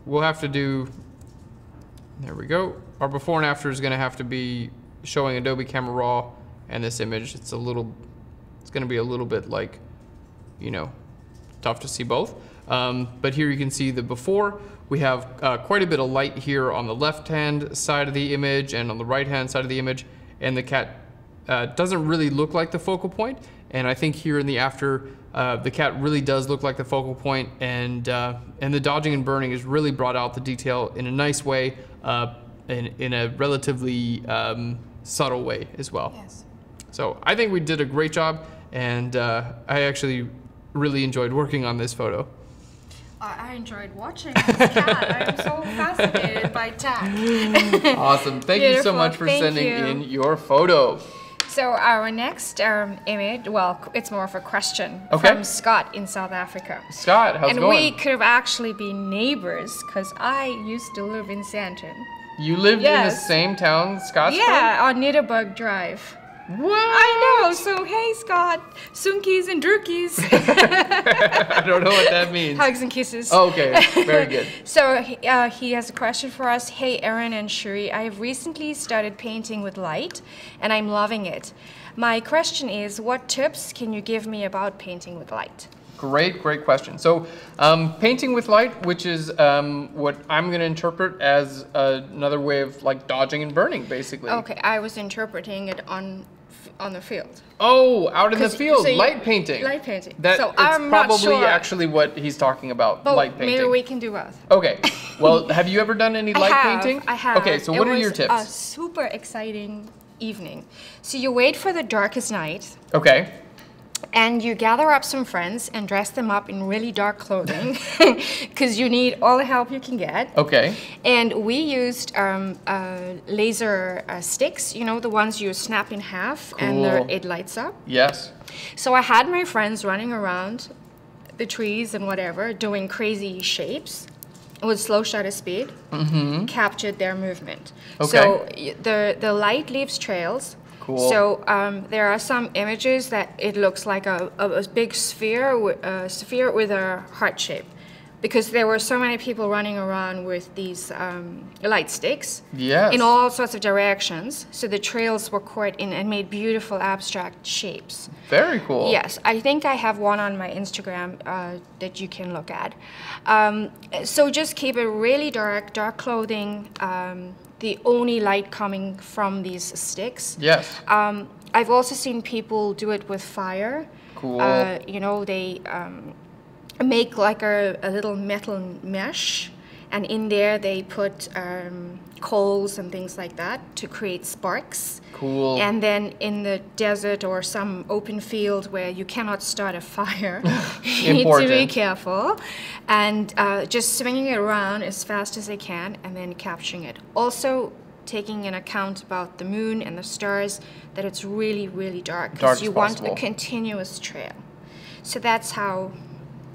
we'll have to do, there we go. Our before and after is going to have to be showing Adobe Camera Raw and this image. It's going to be a little bit like, you know, tough to see both. But here you can see the before. We have quite a bit of light here on the left-hand side of the image and on the right-hand side of the image, and the cat doesn't really look like the focal point. And I think here in the after, the cat really does look like the focal point, and the dodging and burning has really brought out the detail in a nice way, in a relatively subtle way as well. Yes. So I think we did a great job, and I actually really enjoyed working on this photo. I enjoyed watching this cat. I am so fascinated by tech. Awesome. Thank you so much for sending in your photo. So our next image, well, it's more of a question from Scott in South Africa. Scott, how's it going? And we could have actually been neighbors because I used to live in Sandton. You lived in the same town, Scottsburg? Yeah, on Nitterberg Drive. What? I know. So, hey, Scott. Sunkies and drookies. I don't know what that means. Hugs and kisses. Oh, okay. Very good. So, he has a question for us. Hey, Erin and Shuri, I have recently started painting with light, and I'm loving it. My question is, what tips can you give me about painting with light? Great, great question. So painting with light, which is what I'm going to interpret as another way of like dodging and burning, basically. Okay, I was interpreting it on the field. Oh, out in the field, so light painting. Light painting. That so it's I'm probably not sure. Actually what he's talking about, light painting. Maybe we can do both. Okay. Well, have you ever done any light painting? I have. Okay, so what are your tips? It was a super exciting evening. So you wait for the darkest night. Okay. And you gather up some friends and dress them up in really dark clothing because you need all the help you can get. Okay. And we used laser sticks, you know, the ones you snap in half and it lights up. Yes. So I had my friends running around the trees and whatever, doing crazy shapes with slow shutter speed, captured their movement. Okay. So the light leaves trails. Cool. So there are some images that it looks like a big sphere with a heart shape, because there were so many people running around with these light sticks in all sorts of directions. So the trails were caught in and made beautiful abstract shapes. Very cool. Yes, I think I have one on my Instagram that you can look at. So just keep it really dark clothing. The only light coming from these sticks. Yes. I've also seen people do it with fire. Cool. You know, they make like a little metal mesh, and in there they put coals and things like that to create sparks. Cool. And then in the desert or some open field where you cannot start a fire, you need to be careful. And just swinging it around as fast as they can and then capturing it. Also taking into account about the moon and the stars, that it's really, really dark. Because you want a continuous trail. So that's how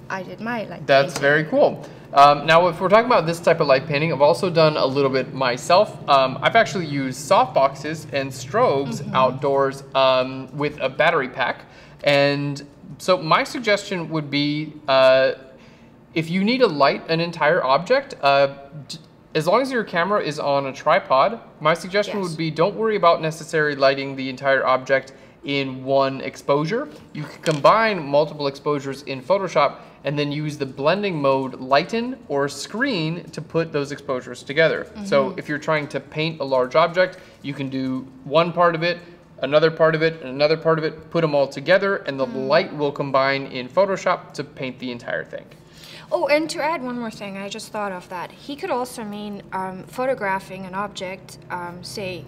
I did my light painting. That's very cool. Now, if we're talking about this type of light painting, I've also done a little bit myself. I've actually used softboxes and strobes outdoors with a battery pack. And so my suggestion would be, if you need to light an entire object, as long as your camera is on a tripod, my suggestion would be don't worry about necessarily lighting the entire object in one exposure. You can combine multiple exposures in Photoshop and then use the blending mode lighten or screen to put those exposures together. So if you're trying to paint a large object, you can do one part of it, another part of it, and another part of it, put them all together, and the light will combine in Photoshop to paint the entire thing. Oh, and to add one more thing, I just thought of that. He could also mean photographing an object, say,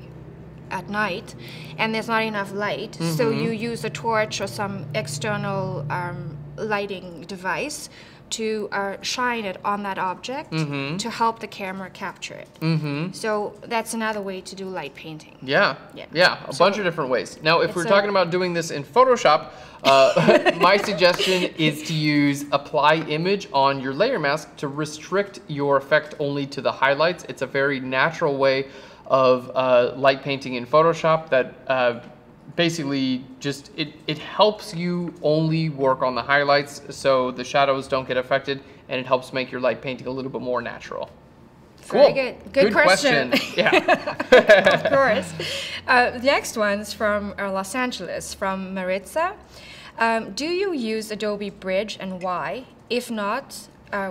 at night and there's not enough light, so you use a torch or some external lighting device to shine it on that object to help the camera capture it. So that's another way to do light painting. Yeah, a bunch of different ways. Now, if we're talking about doing this in Photoshop, my suggestion is to use apply image on your layer mask to restrict your effect only to the highlights. It's a very natural way of light painting in Photoshop that basically just it helps you only work on the highlights so the shadows don't get affected, and it helps make your light painting a little bit more natural. Very good. Good question. Yeah. Of course. The next one's from Los Angeles, from Maritza. Do you use Adobe Bridge and why? If not,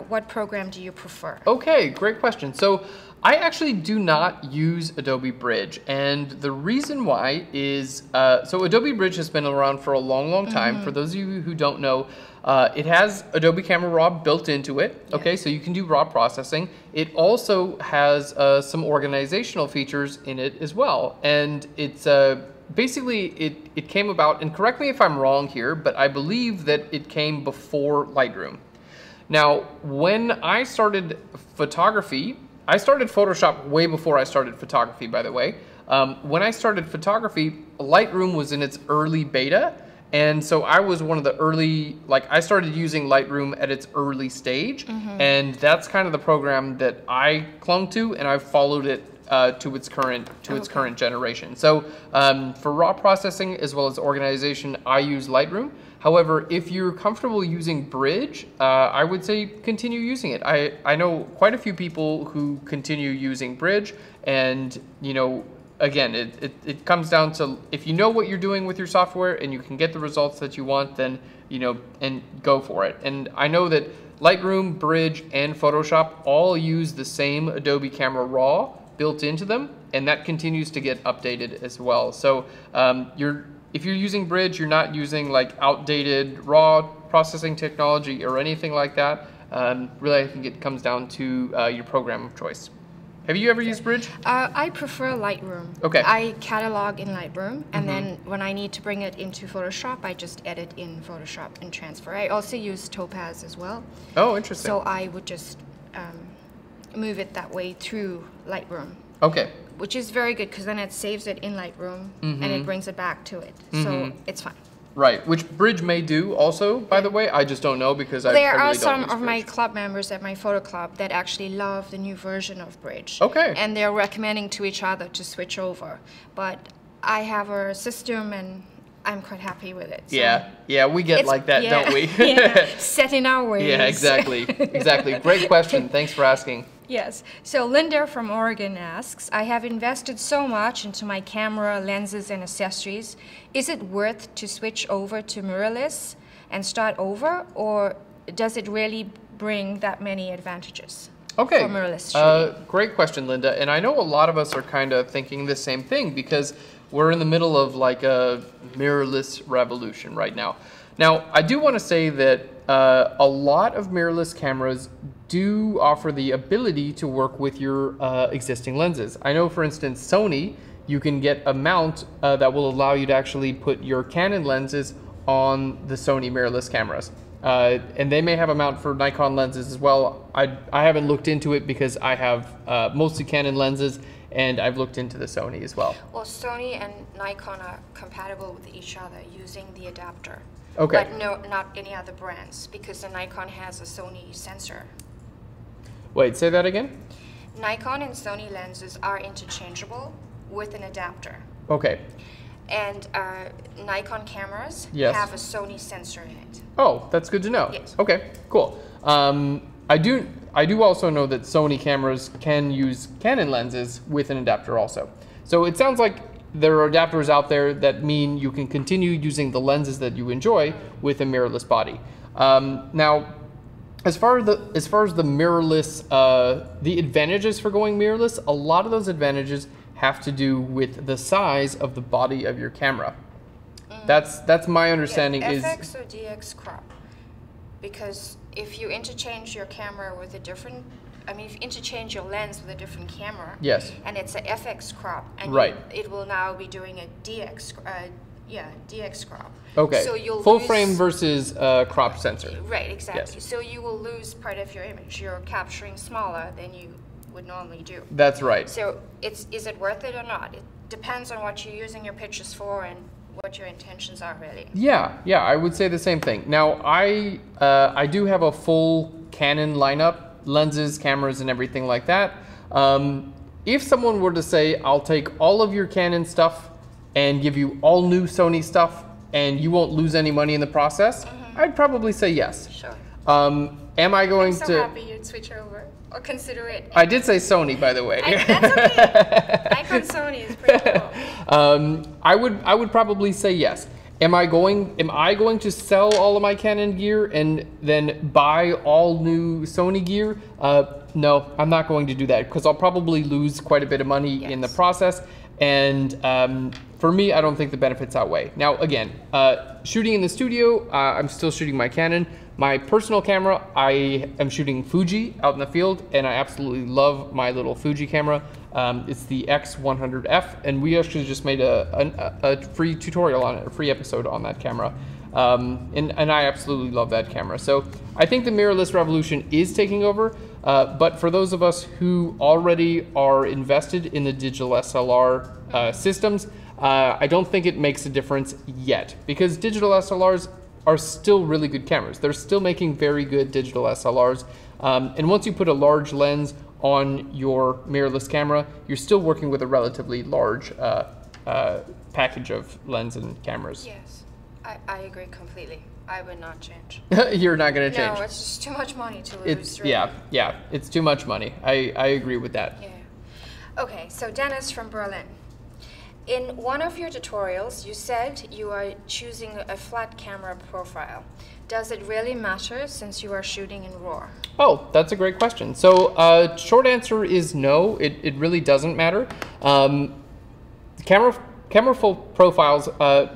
what program do you prefer? Okay, great question. So I actually do not use Adobe Bridge, and the reason why is, so Adobe Bridge has been around for a long time. For those of you who don't know, it has Adobe Camera Raw built into it, okay, so you can do raw processing. It also has some organizational features in it as well, and it's basically it came about, and correct me if I'm wrong here, but I believe that it came before Lightroom. Now, when I started photography, I started Photoshop way before I started photography, by the way. When I started photography, Lightroom was in its early beta, and so I was one of the early, like I started using Lightroom at its early stage, and that's kind of the program that I clung to, and I've followed it to its current generation. So for raw processing as well as organization, I use Lightroom. However, if you're comfortable using Bridge, I would say continue using it. I know quite a few people who continue using Bridge, and you know, again, it comes down to if you know what you're doing with your software and you can get the results that you want, then you know, and go for it. And I know that Lightroom, Bridge, and Photoshop all use the same Adobe Camera Raw built into them, and that continues to get updated as well. So if you're using Bridge, you're not using like outdated raw processing technology or anything like that. Really, I think it comes down to your program of choice. Have you ever used Bridge? I prefer Lightroom. Okay. I catalog in Lightroom, and then when I need to bring it into Photoshop, I just edit in Photoshop and transfer. I also use Topaz as well. Oh, interesting. So I would just move it that way through Lightroom. Okay. Which is very good because then it saves it in Lightroom and it brings it back to it. So it's fine. Right, which Bridge may do also, by the way. I just don't know because I There really are don't some use of my Bridge. club members at my photo club that actually love the new version of Bridge. Okay. And they're recommending to each other to switch over. But I have a system and I'm quite happy with it. So Yeah, we get like that, don't we? Yeah, set in our ways. Yeah, exactly. Great question. Thanks for asking. Yes. So Linda from Oregon asks, I have invested so much into my camera, lenses, and accessories. Is it worth to switch over to mirrorless and start over, or does it really bring that many advantages? Okay. For mirrorless shooting? Great question, Linda. And I know a lot of us are kind of thinking the same thing because we're in the middle of like a mirrorless revolution right now. Now, I do want to say that a lot of mirrorless cameras do offer the ability to work with your existing lenses. I know, for instance, Sony, you can get a mount that will allow you to actually put your Canon lenses on the Sony mirrorless cameras. And they may have a mount for Nikon lenses as well. I haven't looked into it because I have mostly Canon lenses, and I've looked into the Sony as well. Well, Sony and Nikon are compatible with each other using the adapter. Okay. But no, not any other brands, because the Nikon has a Sony sensor. Wait, say that again? Nikon and Sony lenses are interchangeable with an adapter. Okay. And Nikon cameras Yes. have a Sony sensor in it. Oh, that's good to know. Yes. Okay, cool. I do also know that Sony cameras can use Canon lenses with an adapter also. So it sounds like there are adapters out there that mean you can continue using the lenses that you enjoy with a mirrorless body. Now, as far as the mirrorless, the advantages for going mirrorless, a lot of those advantages have to do with the size of the body of your camera. That's my understanding. Yeah, is FX or DX crop, because if you interchange your camera with a different, I mean, if you interchange your lens with a different camera, yes, and it's a FX crop, and right, it will now be doing a DX, DX crop. Okay. So you'll full lose, frame versus crop sensor. Right, exactly. Yes. So you will lose part of your image. You're capturing smaller than you would normally do. That's right. So is it worth it or not? It depends on what you're using your pictures for and what your intentions are really. Yeah, I would say the same thing. Now, I do have a full Canon lineup, lenses, cameras, and everything like that. If someone were to say, I'll take all of your Canon stuff and give you all new Sony stuff, and you won't lose any money in the process, I'd probably say yes. Sure. Am I going I'm so happy you'd switch over or consider it. I did say Sony, by the way. That's okay. Icon Sony is pretty cool. I would probably say yes. Am I going to sell all of my Canon gear and then buy all new Sony gear? No, I'm not going to do that because I'll probably lose quite a bit of money in the process. And for me, I don't think the benefits outweigh. Now, again, shooting in the studio, I'm still shooting my Canon. My personal camera, I am shooting Fuji out in the field, and I absolutely love my little Fuji camera. It's the X100F, and we actually just made a free tutorial on it, a free episode on that camera. And I absolutely love that camera. So I think the mirrorless revolution is taking over, but for those of us who already are invested in the digital SLR systems, I don't think it makes a difference yet, because digital SLRs are still really good cameras. They're still making very good digital SLRs. And once you put a large lens on your mirrorless camera, you're still working with a relatively large package of lens and cameras. Yes, I agree completely. I would not change. You're not going to change? No, it's just too much money to lose. Really. Yeah, it's too much money. I agree with that. Yeah. Okay, so Dennis from Berlin. In one of your tutorials, you said you are choosing a flat camera profile. Does it really matter since you are shooting in RAW? Oh, that's a great question. So short answer is no, it really doesn't matter. Camera full profiles,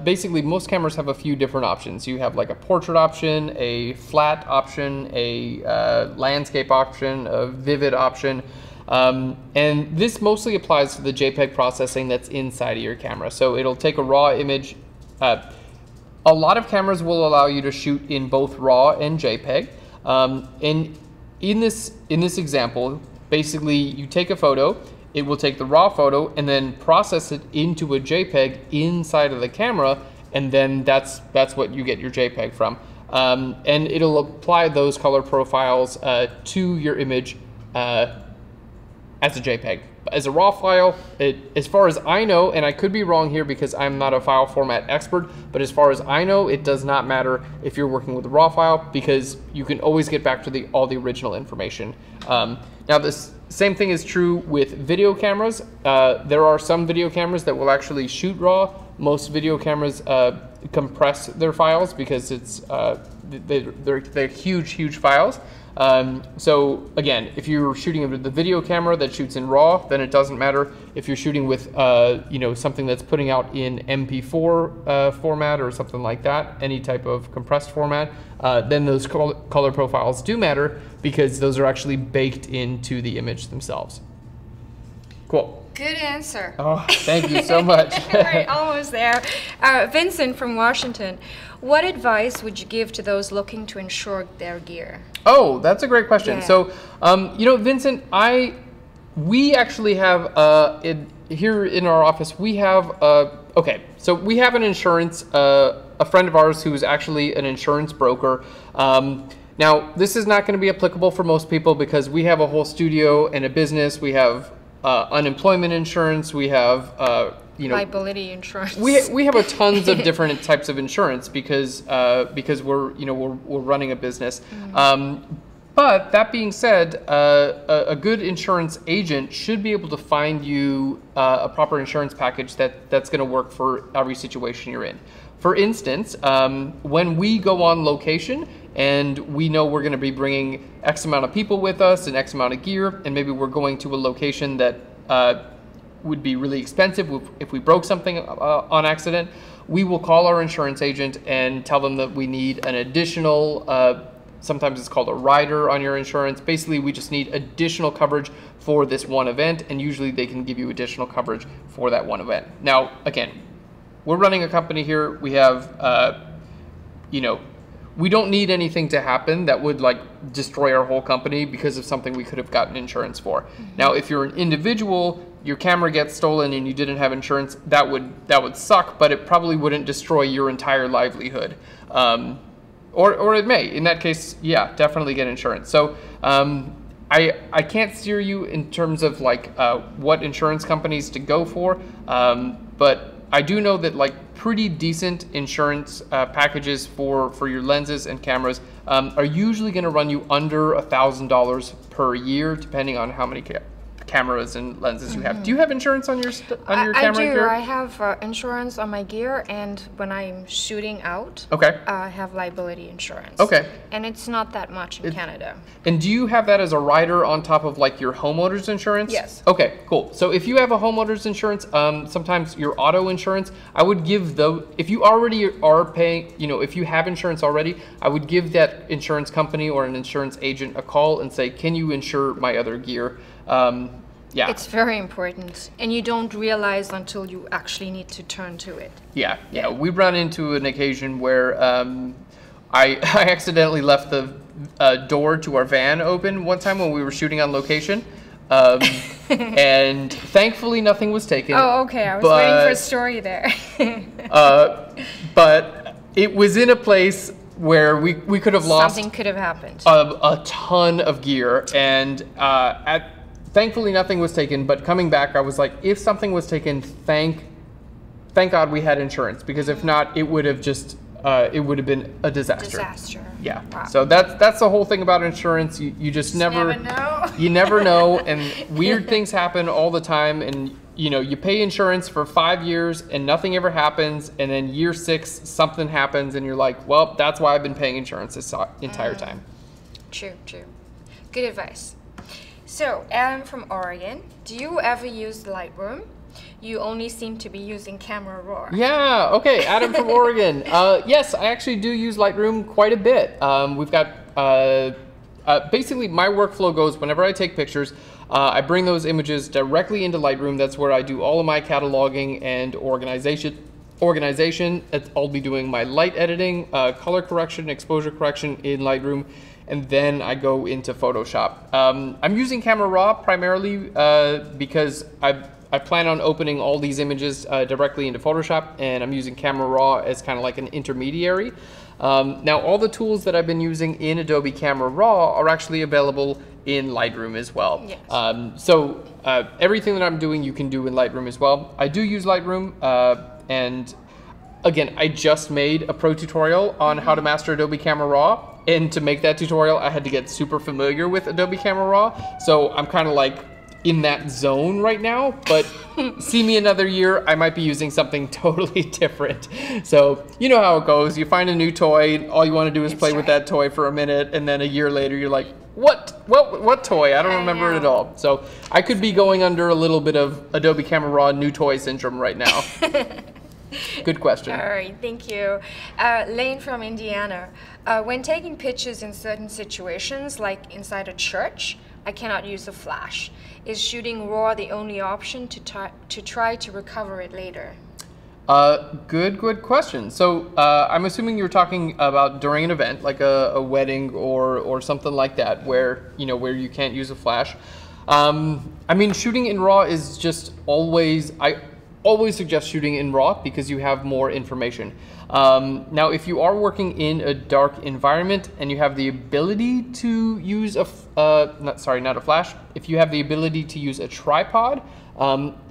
basically most cameras have a few different options. You have like a portrait option, a flat option, a landscape option, a vivid option. And this mostly applies to the JPEG processing that's inside of your camera. So it'll take a raw image. A lot of cameras will allow you to shoot in both RAW and JPEG. And in this example, basically you take a photo, it will take the raw photo and then process it into a JPEG inside of the camera, and then that's what you get your JPEG from. And it'll apply those color profiles to your image as a JPEG. As a raw file, as far as I know, and I could be wrong here because I'm not a file format expert, but as far as I know, it does not matter if you're working with a raw file because you can always get back to all the original information. Now, this same thing is true with video cameras. There are some video cameras that will actually shoot RAW. Most video cameras compress their files because it's they're huge files. So again, if you're shooting with the video camera that shoots in RAW, then it doesn't matter. If you're shooting with something that's putting out in MP4 format or something like that, any type of compressed format, then those color profiles do matter because those are actually baked into the image themselves. Cool. Good answer. Oh, thank you so much. We're almost there. Vincent from Washington, what advice would you give to those looking to insure their gear? Oh, that's a great question. Yeah. So, Vincent, we actually have, here in our office, we have, so we have an insurance, a friend of ours who is actually an insurance broker. Now, this is not going to be applicable for most people because we have a whole studio and a business. We have unemployment insurance. We have, liability insurance. We have a tons of different types of insurance because we're running a business. But that being said, a good insurance agent should be able to find you a proper insurance package that's going to work for every situation you're in. For instance, when we go on location and we know we're going to be bringing X amount of people with us and X amount of gear, and maybe we're going to a location that would be really expensive if we broke something on accident, we will call our insurance agent and tell them that we need an additional sometimes it's called a rider on your insurance. Basically, we just need additional coverage for this one event, and usually they can give you additional coverage for that one event. Now, again, we're running a company here. We have, we don't need anything to happen that would like destroy our whole company because of something we could have gotten insurance for. Now, if you're an individual, your camera gets stolen and you didn't have insurance, that would suck, but it probably wouldn't destroy your entire livelihood. Or it may. In that case, yeah, definitely get insurance. So I can't steer you in terms of like what insurance companies to go for, but I do know that like pretty decent insurance packages for your lenses and cameras are usually going to run you under $1,000 per year, depending on how many cameras and lenses you have. Do you have insurance on your camera gear? I have insurance on my gear, and when I'm shooting out, I have liability insurance. Okay. And it's not that much in Canada. And do you have that as a rider on top of like your homeowner's insurance? Yes. Okay, cool. So if you have a homeowner's insurance, sometimes your auto insurance, I would give if you already are paying, if you have insurance already, I would give that insurance company or an insurance agent a call and say, can you insure my other gear? Yeah. It's very important, and you don't realize until you actually need to turn to it. Yeah. We run into an occasion where I accidentally left the door to our van open one time when we were shooting on location, and thankfully nothing was taken. Oh, okay. I was waiting for a story there. But it was in a place where we could have lost. Something could have happened. A ton of gear, and thankfully nothing was taken. But coming back, I was like, if something was taken, thank God we had insurance, because if not, it would have been a disaster. Yeah. Wow. So that's the whole thing about insurance. You just never know. You never know, and weird things happen all the time, and you pay insurance for 5 years and nothing ever happens, and then year 6 something happens and you're like, well, that's why I've been paying insurance this entire time. True. Good advice. So, Adam from Oregon, do you ever use Lightroom? You only seem to be using Camera Raw. Yeah, okay, Adam from Oregon. Yes, I actually do use Lightroom quite a bit. We've got, basically my workflow goes, whenever I take pictures, I bring those images directly into Lightroom. That's where I do all of my cataloging and organization. I'll be doing my light editing, color correction, exposure correction in Lightroom, and then I go into Photoshop. I'm using Camera Raw primarily because I plan on opening all these images directly into Photoshop, and I'm using Camera Raw as kind of like an intermediary. Now, all the tools that I've been using in Adobe Camera Raw are actually available in Lightroom as well. Yes. So everything that I'm doing, you can do in Lightroom as well. I do use Lightroom, and again, I just made a pro tutorial on how to master Adobe Camera Raw. And to make that tutorial, I had to get super familiar with Adobe Camera Raw. So I'm kind of like in that zone right now, but see me another year, I might be using something totally different. So you know how it goes. You find a new toy, all you want to do is play with that toy for a minute, and then a year later you're like, what toy? I don't remember it at all. So I could be going under a little bit of Adobe Camera Raw new toy syndrome right now. Good question. All right, thank you. Lane from Indiana. When taking pictures in certain situations, like inside a church, I cannot use a flash. Is shooting RAW the only option to try to recover it later? Good question. So I'm assuming you're talking about during an event, like a wedding or something like that, where you can't use a flash. I mean, shooting in RAW is just always, I always suggest shooting in RAW because you have more information. Now, if you are working in a dark environment and you have the ability to use not a flash, if you have the ability to use a tripod,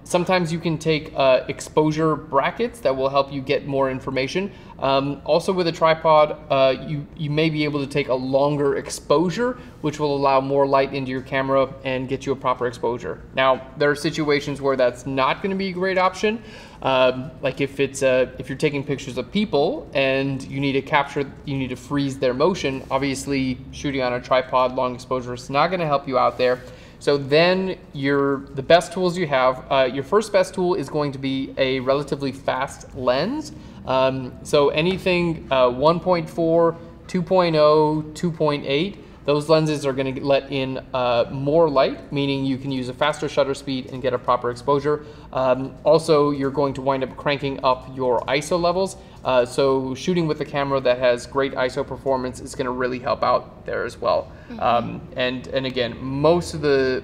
sometimes you can take exposure brackets that will help you get more information. Also with a tripod, you may be able to take a longer exposure, which will allow more light into your camera and get you a proper exposure. Now, there are situations where that's not going to be a great option. Like if you're taking pictures of people and you need to freeze their motion, obviously shooting on a tripod, long exposure is not going to help you out there. So then the best tools you have, your first best tool is going to be a relatively fast lens. So anything 1.4 2.0, 2.8, those lenses are going to let in more light, meaning you can use a faster shutter speed and get a proper exposure. Also, you're going to wind up cranking up your ISO levels. So shooting with a camera that has great ISO performance is going to really help out there as well. And again, most of the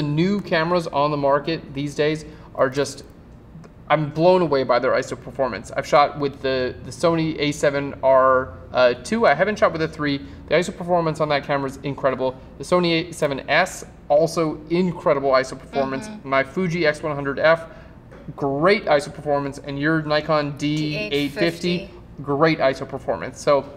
new cameras on the market these days are just, I'm blown away by their ISO performance. I've shot with the Sony a7R II. I haven't shot with the 3. The ISO performance on that camera is incredible. The Sony a7S, also incredible ISO performance. My Fuji X100F, great ISO performance. And your Nikon D850, great ISO performance. So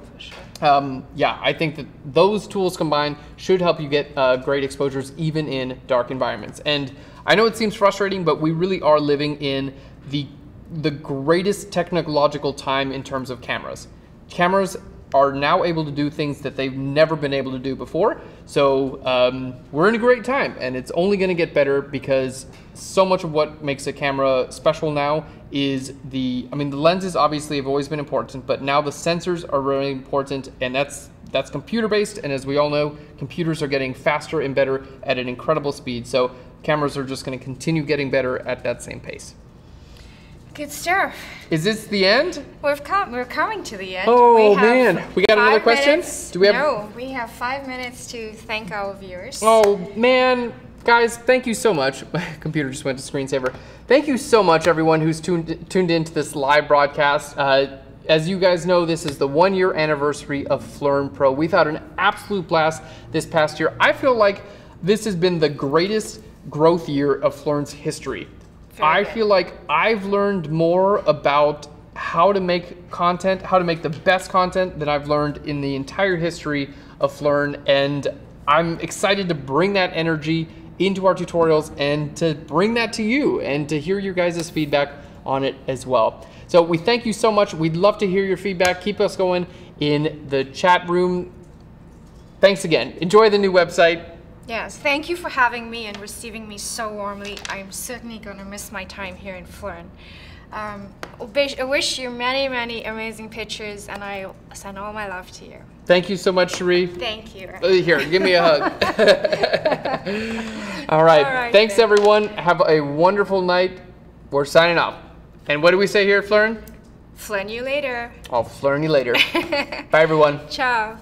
yeah, I think that those tools combined should help you get great exposures even in dark environments. And I know it seems frustrating, but we really are living in the greatest technological time in terms of cameras. Cameras are now able to do things that they've never been able to do before. So we're in a great time, and it's only going to get better because so much of what makes a camera special now is the lenses obviously have always been important, but now the sensors are really important, and that's computer based. And as we all know, computers are getting faster and better at an incredible speed. So cameras are just going to continue getting better at that same pace. Good stuff. Is this the end? We're coming to the end. Oh man, we got another question? Do we have? No, we have 5 minutes to thank our viewers. Oh man, guys, thank you so much. My computer just went to screensaver. Thank you so much, everyone who's tuned into this live broadcast. As you guys know, this is the 1-year anniversary of PHLEARN Pro. We've had an absolute blast this past year. I feel like this has been the greatest growth year of PHLEARN's history. I feel like I've learned more about how to make content, how to make the best content than I've learned in the entire history of PHLEARN, and I'm excited to bring that energy into our tutorials and to bring that to you and to hear your guys' feedback on it as well. So we thank you so much. We'd love to hear your feedback. Keep us going in the chat room. Thanks again. Enjoy the new website. Yes, thank you for having me and receiving me so warmly. I'm certainly going to miss my time here in PHLEARN. I wish you many, many amazing pictures, and I send all my love to you. Thank you so much, Cherie. Thank you. Here, give me a hug. All right. Thanks, then, everyone. Have a wonderful night. We're signing off. And what do we say here at PHLEARN? PHLEARN you later. I'll PHLEARN you later. Bye, everyone. Ciao.